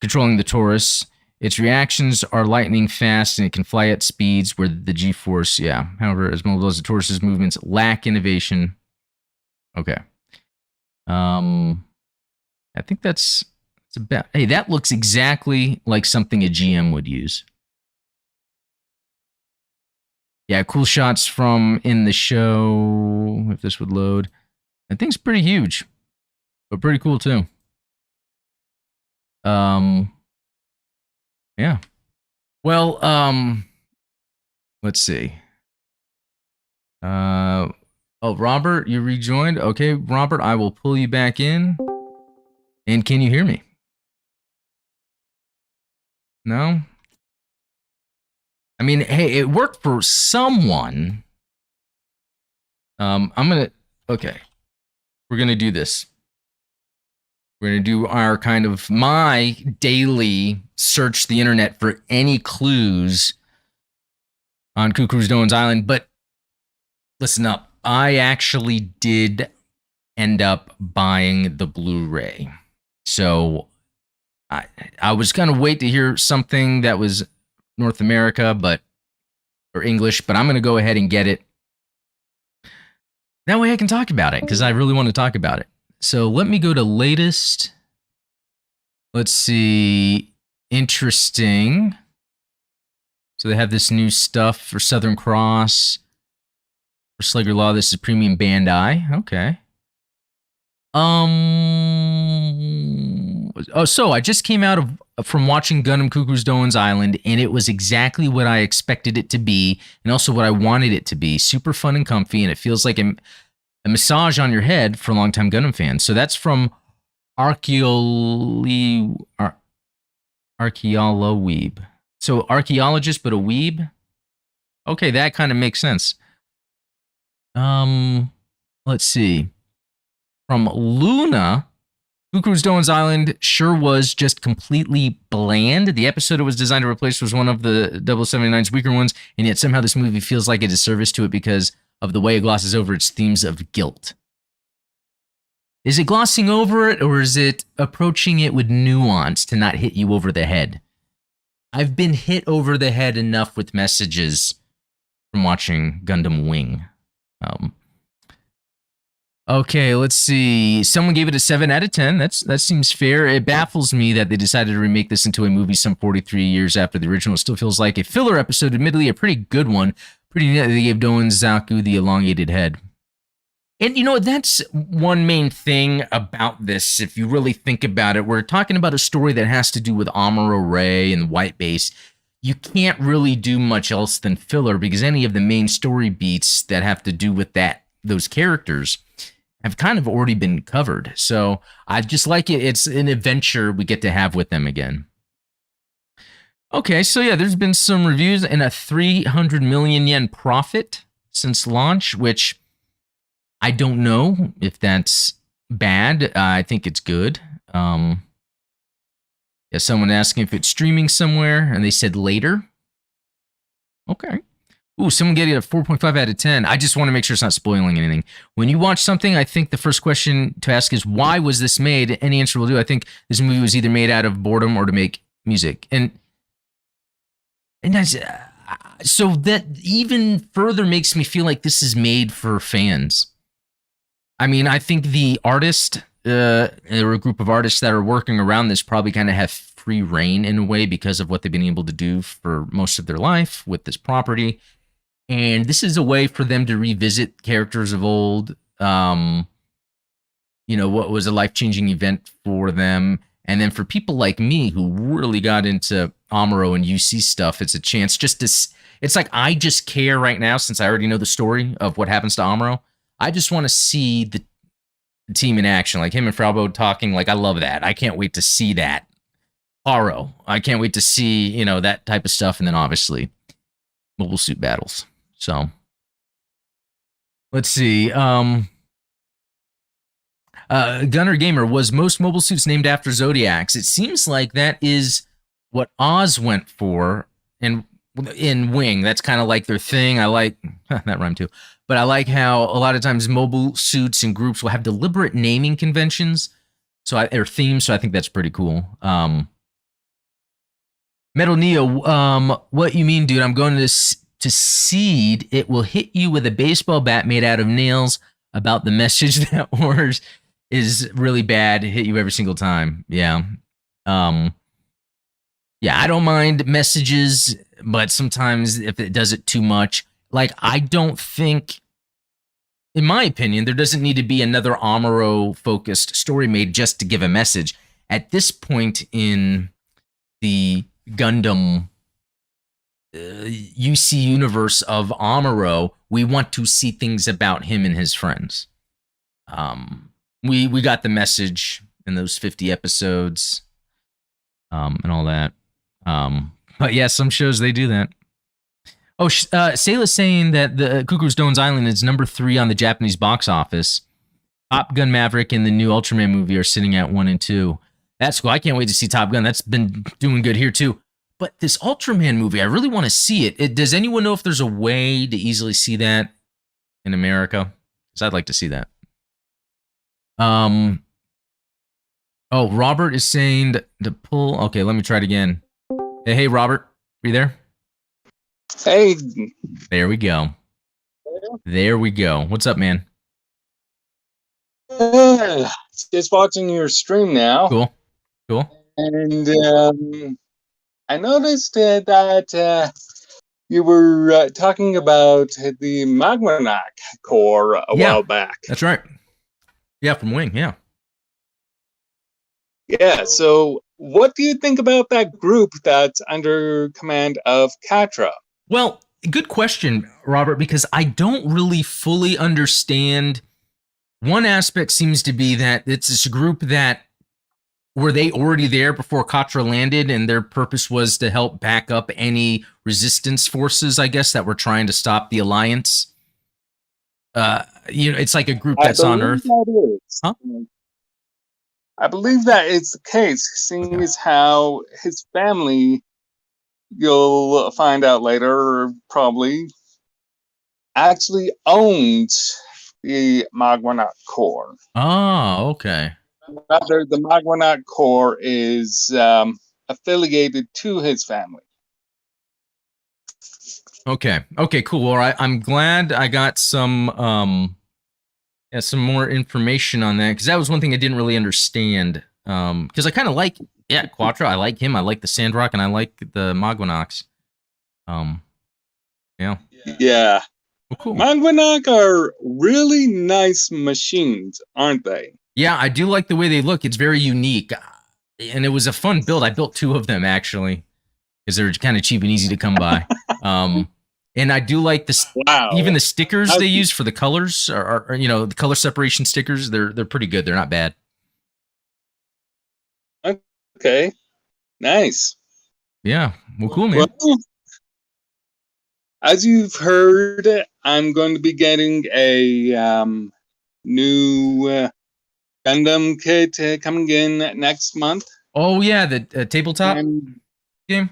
the Taurus, its reactions are lightning fast and it can fly at speeds where the G-force, yeah. However, as mobile as the Taurus's movements lack innovation. Okay. I think that's about. Hey, that looks exactly like something a GM would use. Yeah, cool shots from in the show. If this would load, that thing's pretty huge, but pretty cool too. Yeah. Well, let's see. Oh, Robert, you rejoined. Okay, Robert, I will pull you back in. And can you hear me? No? I mean, hey, it worked for someone. Okay. We're gonna do this. We're gonna do our kind of my daily search the internet for any clues on Cucuruz Doan's Island. But listen up, I actually did end up buying the Blu-ray. So I was gonna wait to hear something that was North America, or English, but I'm gonna go ahead and get it. That way I can talk about it because I really want to talk about it. So let me go to latest. Let's see. Interesting. So they have this new stuff for Southern Cross. For Slugger Law, this is Premium Bandai. Okay. So I just came out from watching Gundam Cucuruz Doan's Island, and it was exactly what I expected it to be, and also what I wanted it to be. Super fun and comfy, and it feels like a massage on your head for longtime Gundam fans. So that's from Archeoloweeb. So archaeologist, but a weeb. Okay, that kind of makes sense. Let's see. From Luna, Cucuruz Doan's Island sure was just completely bland. The episode it was designed to replace was one of the 079's weaker ones, and yet somehow this movie feels like a disservice to it because of the way it glosses over its themes of guilt. Is it glossing over it, or is it approaching it with nuance to not hit you over the head? I've been hit over the head enough with messages from watching Gundam Wing. Okay, let's see. Someone gave it a 7 out of 10. That seems fair. It baffles me that they decided to remake this into a movie some 43 years after the original. It still feels like a filler episode, admittedly a pretty good one. Pretty neat that they gave Doan Zaku the elongated head. And, that's one main thing about this, if you really think about it. We're talking about a story that has to do with Amuro Ray and White Base. You can't really do much else than filler because any of the main story beats that have to do with those characters have kind of already been covered. So I just like it. It's an adventure we get to have with them again. Okay, so yeah, there's been some reviews and a 300 million yen profit since launch, which I don't know if that's bad. I think it's good. Yeah, someone asking if it's streaming somewhere, and they said later. Okay. Ooh, someone getting a 4.5 out of 10. I just want to make sure it's not spoiling anything. When you watch something, I think the first question to ask is, why was this made? Any answer will do. I think this movie was either made out of boredom or to make music. And that's, so that even further makes me feel like this is made for fans. I mean, I think the artist, or a group of artists that are working around this probably kind of have free reign in a way because of what they've been able to do for most of their life with this property. And this is a way for them to revisit characters of old, what was a life-changing event for them. And then for people like me who really got into Amuro and UC stuff, it's a chance just to, it's like I just care right now since I already know the story of what happens to Amuro. I just want to see the team in action, like him and Fraubo talking. Like, I love that. I can't wait to see that. Haro. I can't wait to see, that type of stuff. And then obviously mobile suit battles. So let's see. Gunner Gamer, was most mobile suits named after Zodiacs? It seems like that is what Oz went for in Wing. That's kind of like their thing. I like that rhyme too. But I like how a lot of times mobile suits and groups will have deliberate naming conventions, or themes. So I think that's pretty cool. Metal Neo, what you mean, dude? I'm going to Seed. It will hit you with a baseball bat made out of nails about the message that wars is really bad. Hit you every single time. Yeah. Yeah, I don't mind messages, but sometimes if it does it too much, like, I don't think, in my opinion, there doesn't need to be another Amuro-focused story made just to give a message. At this point in the Gundam UC universe of Amuro, we want to see things about him and his friends. We got the message in those 50 episodes, and all that. But yeah, some shows, they do that. Oh, Sayla's saying that the Cucuruz Doan's Island is number 3 on the Japanese box office. Top Gun Maverick and the new Ultraman movie are sitting at 1 and 2. That's cool. I can't wait to see Top Gun. That's been doing good here too. But this Ultraman movie, I really want to see it. Does anyone know if there's a way to easily see that in America? Because I'd like to see that. Oh, Robert is saying to pull. Okay, let me try it again. Hey, Robert, are you there? Hey, There we go. There we go. What's up, man? just watching your stream now, Cool. Cool. and I noticed that you were talking about the Magmanac Corps a Yeah, while back. that's right. Yeah, from Wing. Yeah. Yeah, so what do you think about that group that's under command of Katra? Well, good question, Robert, because I don't really fully understand. One aspect seems to be that it's this group that were they already there before Katra landed, and their purpose was to help back up any resistance forces, I guess, that were trying to stop the Alliance. It's like a group I that's on believe Earth. that is. Huh? I believe that is the case, seeing Okay. as how his family, you'll find out later, probably actually owns the Magmanac Corps. Oh, okay. Rather, the Magmanac Corps is affiliated to his family. Okay. Okay, cool. All right. I'm glad I got some more information on that, because that was one thing I didn't really understand. Because I kind of like, yeah, Quattro. I like him. I like the Sandrock, and I like the Magwanox. Yeah. Yeah. Well, cool. Magmanac are really nice machines, aren't they? Yeah, I do like the way they look. It's very unique, and it was a fun build. I built two of them actually, because they're kind of cheap and easy to come by. And I do like this. Wow. Even the stickers How's they use for the colors are the color separation stickers. They're pretty good. They're not bad. Okay. Nice. Yeah. Well, cool, man. Well, as you've heard, I'm going to be getting a new Gundam kit coming in next month. Oh yeah, the tabletop And, game.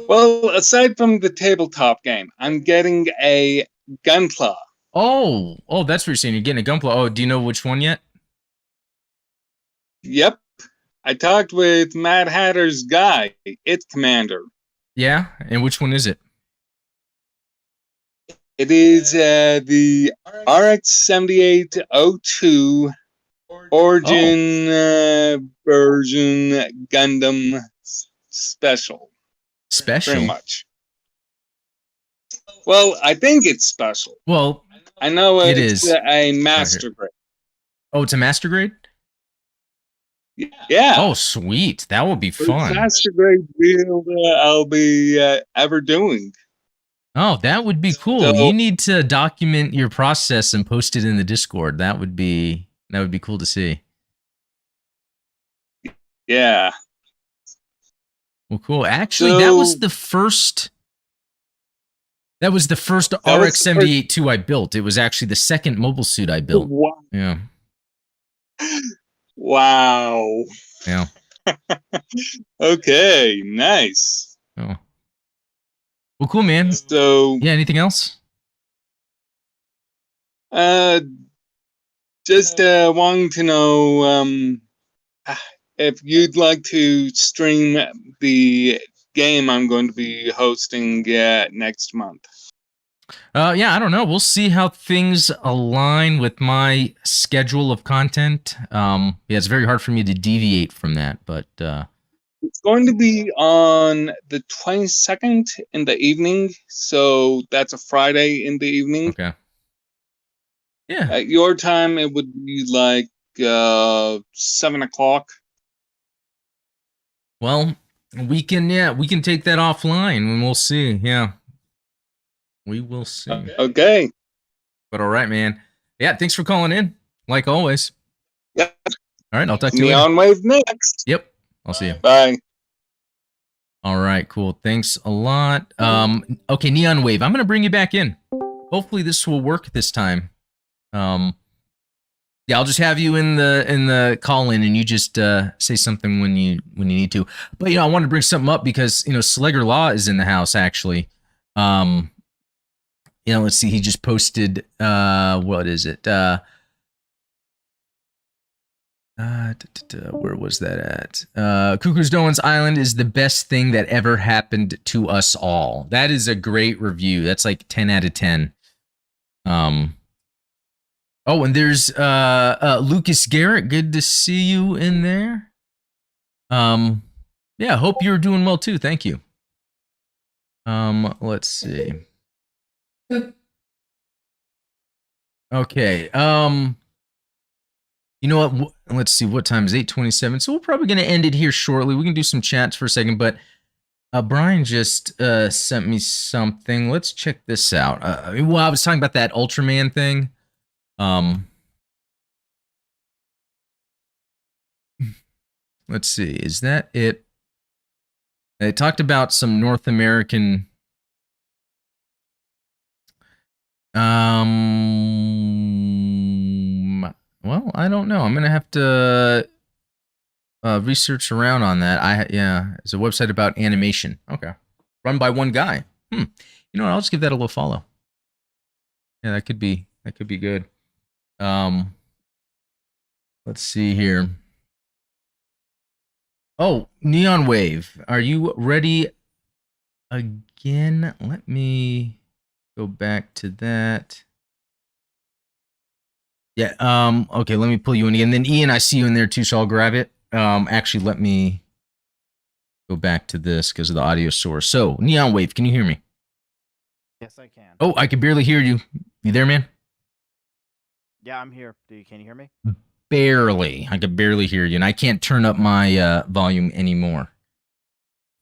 well, aside from the tabletop game, I'm getting a Gunpla. Oh, that's what you're saying. You're getting a Gunpla. Oh, do you know which one yet? Yep. I talked with Mad Hatter's guy, its commander. Yeah, and which one is it? It is the RX-7802 Origin version Gundam special. Special. Pretty much. Well, I think it's special. Well, I know it it's is a master grade. Oh, it's a master grade? Yeah. Oh, sweet. That would be fun. Master grade build I'll be ever doing. Oh, that would be cool. So, you need to document your process and post it in the Discord. That would be cool to see. Yeah. Well, cool. Actually, that was the first. That was the first RX-78-2 I built. It was actually the second mobile suit I built. Wow. Yeah. Wow. Yeah. Okay. Nice. Oh. Well, cool, man. So, yeah. Anything else? Just wanting to know if you'd like to stream the game I'm going to be hosting next month. Yeah, I don't know. We'll see how things align with my schedule of content. Yeah, it's very hard for me to deviate from that, but it's going to be on the 22nd in the evening, so that's a Friday in the evening. Okay. Yeah. At your time, it would be like 7 o'clock. Well, we can take that offline and we'll see. Yeah. We will see. Okay. But all right, man. Yeah, thanks for calling in, like always. Yep. All right, I'll talk to you later. Neon Wave next. Yep. I'll see you. Bye. All right, cool. Thanks a lot. Okay, Neon Wave. I'm gonna bring you back in. Hopefully this will work this time. Yeah, I'll just have you in the call in, and you just say something when you need to. But I want to bring something up because Slegger Law is in the house actually. Let's see. He just posted. What is it? Where was that at? Cucuruz Doan's Island is the best thing that ever happened to us all. That is a great review. That's like 10 out of 10. Oh, and there's Lucas Garrett. Good to see you in there. Yeah, hope you're doing well too. Thank you. Let's see. Okay. You know what? Let's see. What time is 8:27? So we're probably going to end it here shortly. We can do some chats for a second, but Brian just sent me something. Let's check this out. Well, I was talking about that Ultraman thing. Let's see. Is that it? They talked about some North American. Well, I don't know. I'm gonna have to research around on that. Yeah, it's a website about animation. Okay, run by one guy. You know what? I'll just give that a little follow. Yeah, that could be good. Let's see here. Oh, Neon Wave, are you ready again? Let me go back to that. Yeah, okay, let me pull you in again. Then Ian, I see you in there too, so I'll grab it. Actually, let me go back to this because of the audio source. So, Neon Wave, can you hear me? Yes, I can. Oh, I can barely hear you. You there, man? Yeah, I'm here. Can you hear me? Barely. I could barely hear you, and I can't turn up my volume anymore.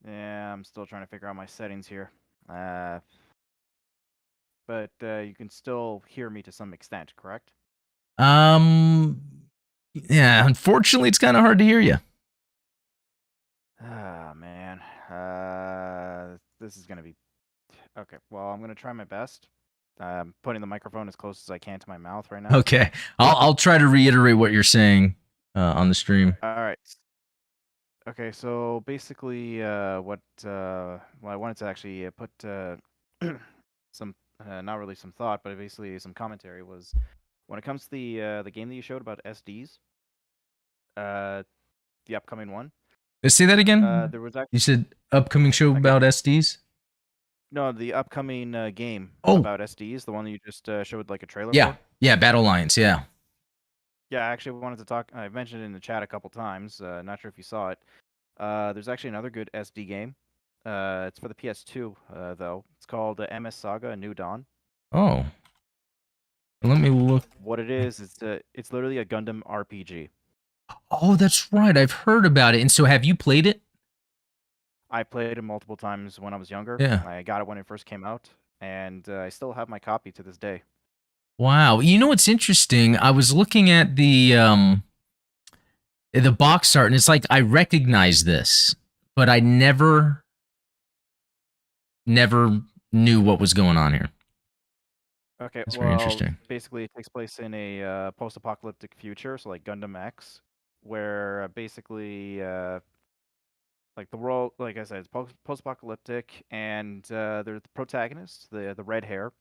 Yeah, I'm still trying to figure out my settings here. But you can still hear me to some extent, correct? Yeah, unfortunately, it's kind of hard to hear you. Ah, man. This is gonna be okay. Well, I'm gonna try my best. Putting the microphone as close as I can to my mouth right now. Okay, I'll try to reiterate what you're saying on the stream. All right. Okay, so basically, what I wanted to actually put some, not really some thought, but basically some commentary was when it comes to the game that you showed about SDs, the upcoming one. Let's say that again. There was actually, You said upcoming show about SDs. No, the upcoming game Oh. about SDs, the one that you just showed like a trailer Yeah, for. yeah, Battle Lines, yeah. Yeah, I actually wanted to talk. I mentioned it in the chat a couple times. Not sure if you saw it. There's actually another good SD game. It's for the PS2, though. It's called MS Saga: A New Dawn. Oh. Let me look. What it is, it's literally a Gundam RPG. Oh, that's right. I've heard about it. And so have you played it? I played it multiple times when I was younger. Yeah. I got it when it first came out, and I still have my copy to this day. Wow. You know what's interesting? I was looking at the box art, and it's like I recognize this, but I never knew what was going on here. Okay, That's well, very interesting. basically it takes place in a post-apocalyptic future, so like Gundam X, where basically like the world, like I said, it's post-apocalyptic, and there's the protagonist, the red hair.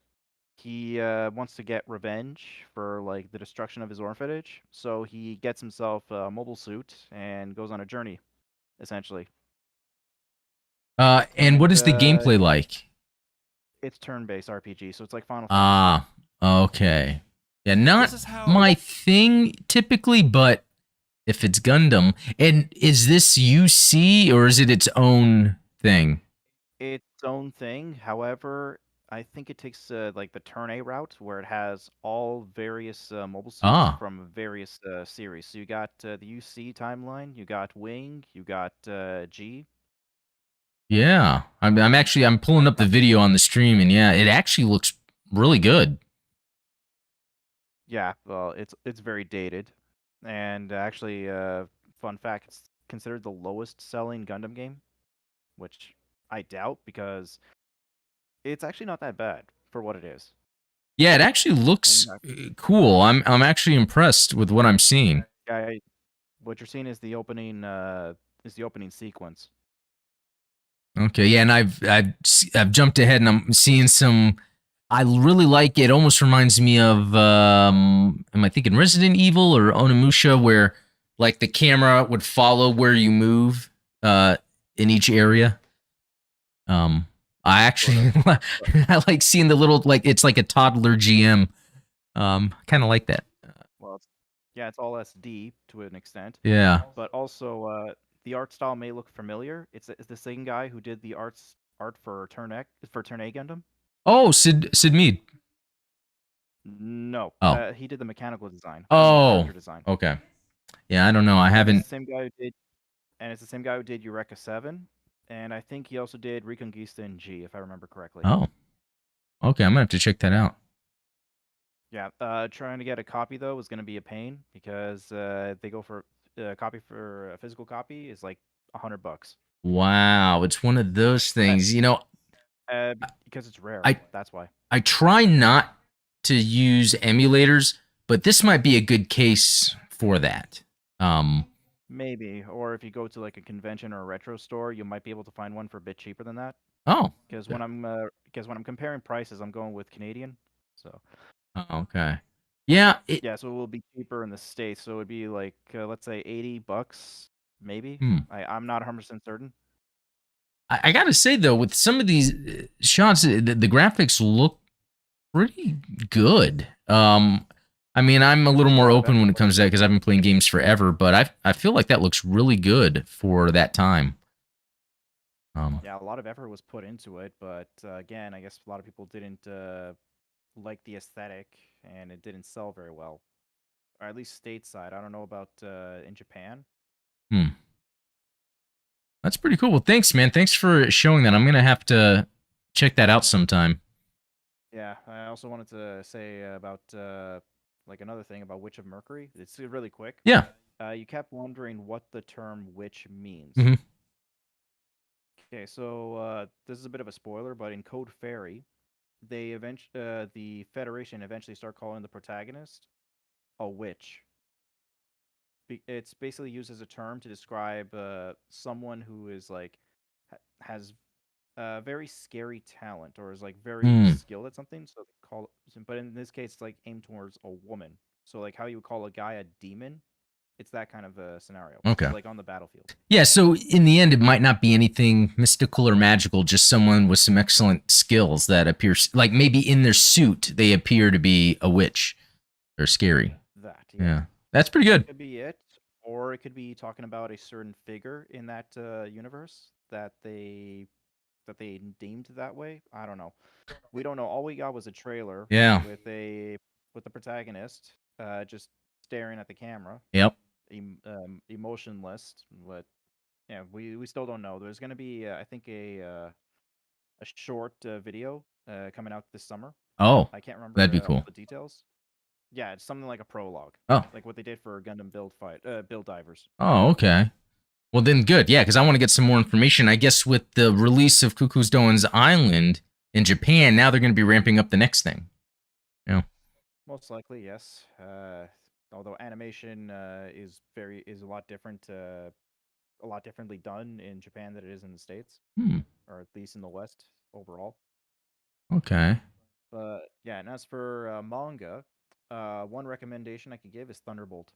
He wants to get revenge for like the destruction of his orphanage, so he gets himself a mobile suit and goes on a journey, essentially. And what is the gameplay like? It's turn-based RPG, so it's like Final Fantasy. Ah, okay. Yeah, not my thing typically, but if it's Gundam, and is this UC or is it its own thing? Its own thing. However, I think it takes like the turn A route, where it has all various mobile suits from various series. So you got the UC timeline, you got Wing, you got G. Yeah, I'm pulling up the video on the stream, and yeah, it actually looks really good. Yeah, well, it's very dated, and actually, fun fact, it's considered the lowest selling Gundam game, which I doubt because it's actually not that bad for what it is. Yeah, it actually looks cool. I'm actually impressed with what I'm seeing. Yeah, what you're seeing is the opening sequence. Okay, yeah, and I've jumped ahead and I'm seeing some. I really like it. Almost reminds me of am I thinking Resident Evil or Onimusha, where like the camera would follow where you move in each area. I actually I like seeing the little, like, it's like a toddler GM. Kind of like that. Well, it's all SD to an extent. Yeah. But also, the art style may look familiar. It's the same guy who did the art for Turn A Gundam. Oh, Sid Mead. No. Oh. He did the mechanical design. Oh. Character design. Okay. Yeah, I don't know. I haven't. It's the same guy who did, and it's the same guy who did Eureka 7, and I think he also did Reconquista in G, if I remember correctly. Oh. Okay, I'm gonna have to check that out. Yeah. Trying to get a copy though was gonna be a pain because they go for a copy for a physical copy is like $100. Wow, it's one of those things. Because it's rare. That's why. I try not to use emulators, but this might be a good case for that. Maybe, or if you go to like a convention or a retro store, you might be able to find one for a bit cheaper than that. Oh, because when I'm comparing prices, I'm going with Canadian. So. Oh, okay. Yeah. So it will be cheaper in the States. So it would be like let's say $80, maybe. I'm not 100% certain. I gotta say though, with some of these shots, the graphics look pretty good. I mean, I'm a little more open when it comes to that because I've been playing games forever, but I feel like that looks really good for that time. Yeah, a lot of effort was put into it, but again, I guess a lot of people didn't like the aesthetic, and it didn't sell very well, or at least stateside. I don't know about in Japan. That's pretty cool. Well, thanks, man. Thanks for showing that. I'm gonna have to check that out sometime. Yeah, I also wanted to say about like another thing about Witch of Mercury. It's really quick. Yeah. You kept wondering what the term witch means. Mhm. Okay, so this is a bit of a spoiler, but in Code Fairy, the Federation eventually start calling the protagonist a witch. It's basically used as a term to describe someone who is like has very scary talent or is like very skilled at something. So they call, but in this case, it's like aimed towards a woman. So like how you would call a guy a demon, it's that kind of a scenario. Okay. Like on the battlefield. Yeah. So in the end, it might not be anything mystical or magical. Just someone with some excellent skills that appears, like maybe in their suit, they appear to be a witch. They're scary. That. Yeah. That's pretty good. It could be it, or it could be talking about a certain figure in that universe that they deemed that way. I don't know. We don't know. All we got was a trailer. Yeah. With the protagonist just staring at the camera. Yep. Emotionless, but yeah, we still don't know. There's going to be I think a short video coming out this summer. Oh, I can't remember. That'd be cool. The details. Yeah, it's something like a prologue. Oh. Like what they did for Gundam Build Divers. Oh, okay. Well, then good. Yeah, because I want to get some more information. I guess with the release of Cucuruz Doan's Island in Japan, now they're going to be ramping up the next thing. Yeah. Most likely, yes. Although animation is a lot different, a lot differently done in Japan than it is in the States, or at least in the West overall. Okay. But yeah, and as for manga, one recommendation I could give is Thunderbolt.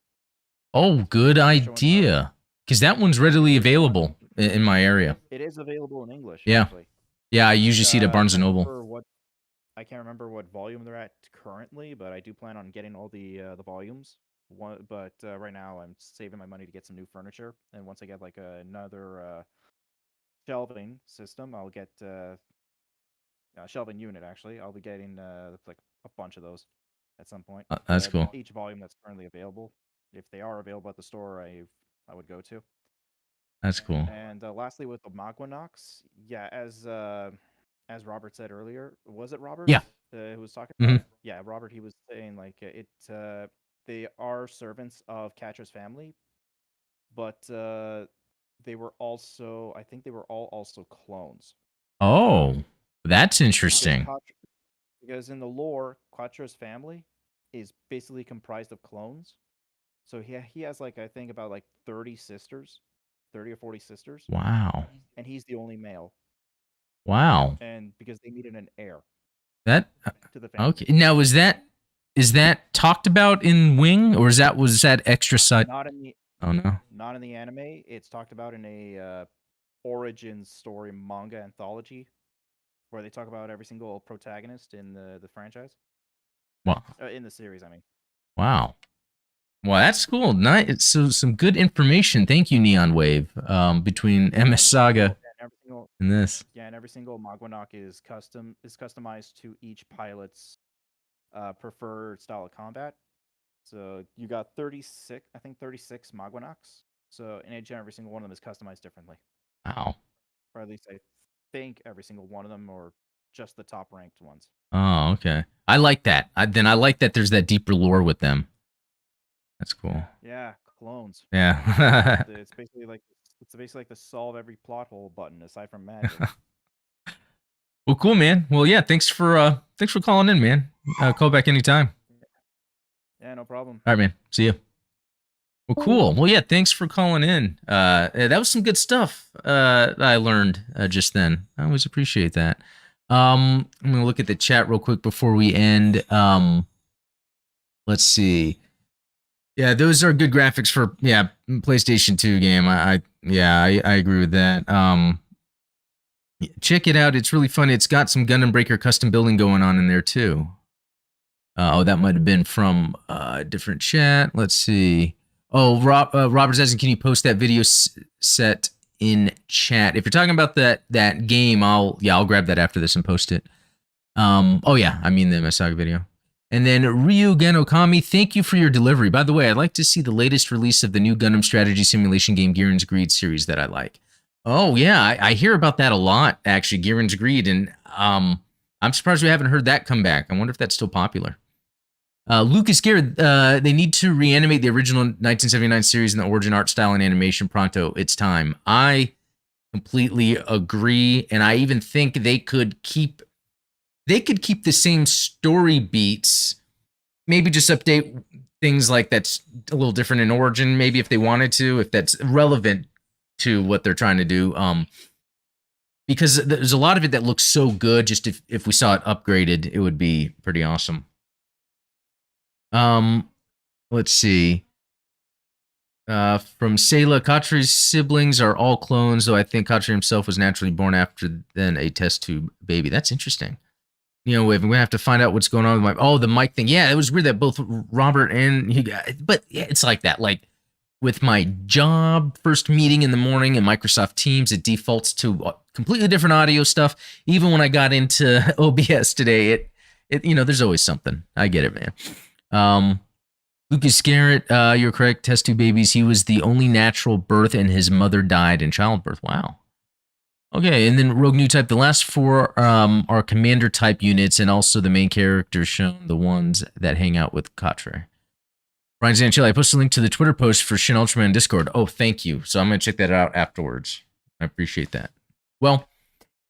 Oh, good idea. Because that one's readily available in my area. It is available in English. Yeah. Actually. Yeah, I usually see it at Barnes & Noble. I can't remember what volume they're at currently, but I do plan on getting all the volumes. But right now I'm saving my money to get some new furniture, and once I get like another shelving system, I'll get shelving unit. Actually, I'll be getting like a bunch of those at some point. That's cool. Each volume that's currently available, if they are available at the store, I would go to. That's cool. And lastly, with the Magwanox, yeah, as Robert said earlier, was it Robert? Yeah. Who was talking about it? Yeah, Robert, he was saying like they are servants of Catra's family, but they were also, I think they were all also clones. Oh, that's interesting. Because in the lore, Quattro's family is basically comprised of clones. So he has like, I think about like 30 or 40 sisters. Wow. And he's the only male. Wow. And because they needed an heir. That to the family. Okay. Now is that talked about in Wing, or was that extra side? Not in Oh no. Not in the anime. It's talked about in a origin story manga anthology where they talk about every single protagonist in the franchise. Wow. In the series, I mean. Wow. Well, that's cool. Nice. So some good information. Thank you, Neon Wave. Between MS Saga and this. Yeah, and every single Magwanok is customized to each pilot's preferred style of combat. So you got 36 Magwanoks. So in each and every single one of them is customized differently. Wow. Or at least I think every single one of them, or just the top ranked ones. Oh, okay. I like that. I like that there's that deeper lore with them. That's cool. Yeah, clones. Yeah. It's basically like the solve every plot hole button aside from magic. Well, cool, man. Well, yeah, thanks for calling in, man. Call back anytime. Yeah, no problem. All right, man. See you. Well, cool. Well, yeah, thanks for calling in. That was some good stuff that I learned just then. I always appreciate that. I'm gonna look at the chat real quick before we end. Let's see. Yeah, those are good graphics for PlayStation 2 game. I agree with that. Check it out. It's really fun. It's got some Gundam Breaker custom building going on in there too. That might have been from a different chat. Let's see. Oh, Robert's asking, can you post that video set in chat? If you're talking about that game, I'll grab that after this and post it. Oh yeah, I mean the Masaga video. And then Ryugen Okami, thank you for your delivery. By the way, I'd like to see the latest release of the new Gundam strategy simulation game Giren's Greed series that I like. Oh yeah, I hear about that a lot actually, Giren's Greed, and I'm surprised we haven't heard that come back. I wonder if that's still popular. Lucas Garrett, they need to reanimate the original 1979 series in the origin art style and animation pronto. It's time. I completely agree, and I even think they could keep the same story beats, maybe just update things like that's a little different in origin, maybe if they wanted to, if that's relevant to what they're trying to do. Because there's a lot of it that looks so good, just if we saw it upgraded, it would be pretty awesome. Let's see. From Sayla, Katri's siblings are all clones, though I think Katri himself was naturally born after then a test tube baby. That's interesting. You know, we're gonna have to find out what's going on with the mic thing. Yeah, it was weird that both Robert and you guys, but yeah, it's like that. Like with my job first meeting in the morning in Microsoft Teams, it defaults to completely different audio stuff. Even when I got into OBS today, it there's always something. I get it, man. Lucas Garrett, you're correct. Test tube babies. He was the only natural birth, and his mother died in childbirth. Wow. Okay, and then Rogue New Type, the last four are commander type units, and also the main characters shown, the ones that hang out with Katre. Ryan Zanchilli, I posted a link to the Twitter post for Shin Ultraman Discord. Oh, thank you. So I'm going to check that out afterwards. I appreciate that. Well,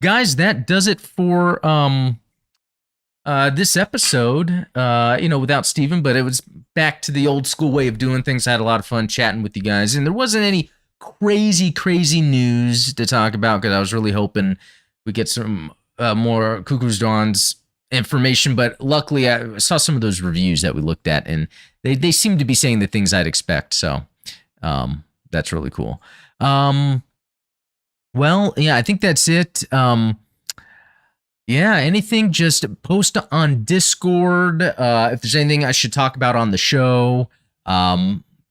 guys, that does it for this episode. Without Steven, but it was back to the old school way of doing things. I had a lot of fun chatting with you guys, and there wasn't any crazy news to talk about because I was really hoping we get some more Cucuruz Doan's information, but luckily I saw some of those reviews that we looked at, and they seem to be saying the things I'd expect, so that's really cool. Well, yeah, I think that's it. Yeah, anything, just post on Discord. If there's anything I should talk about on the show,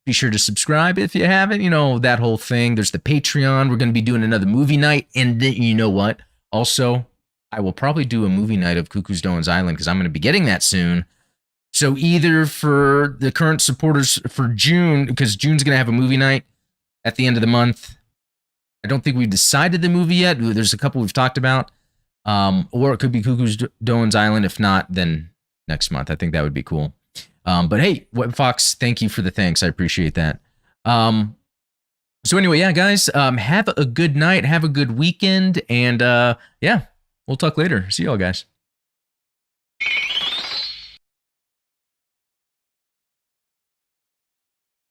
be sure to subscribe if you haven't, that whole thing. There's the Patreon. We're going to be doing another movie night. And you know what? Also, I will probably do a movie night of Cucuruz Doan's Island because I'm going to be getting that soon. So either for the current supporters for June, because June's going to have a movie night at the end of the month. I don't think we've decided the movie yet. There's a couple we've talked about. Or it could be Cucuruz Doan's Island. If not, then next month. I think that would be cool. But hey, Web Fox, thank you for the thanks. I appreciate that. So anyway, yeah, guys, have a good night. Have a good weekend. And yeah, we'll talk later. See y'all, guys.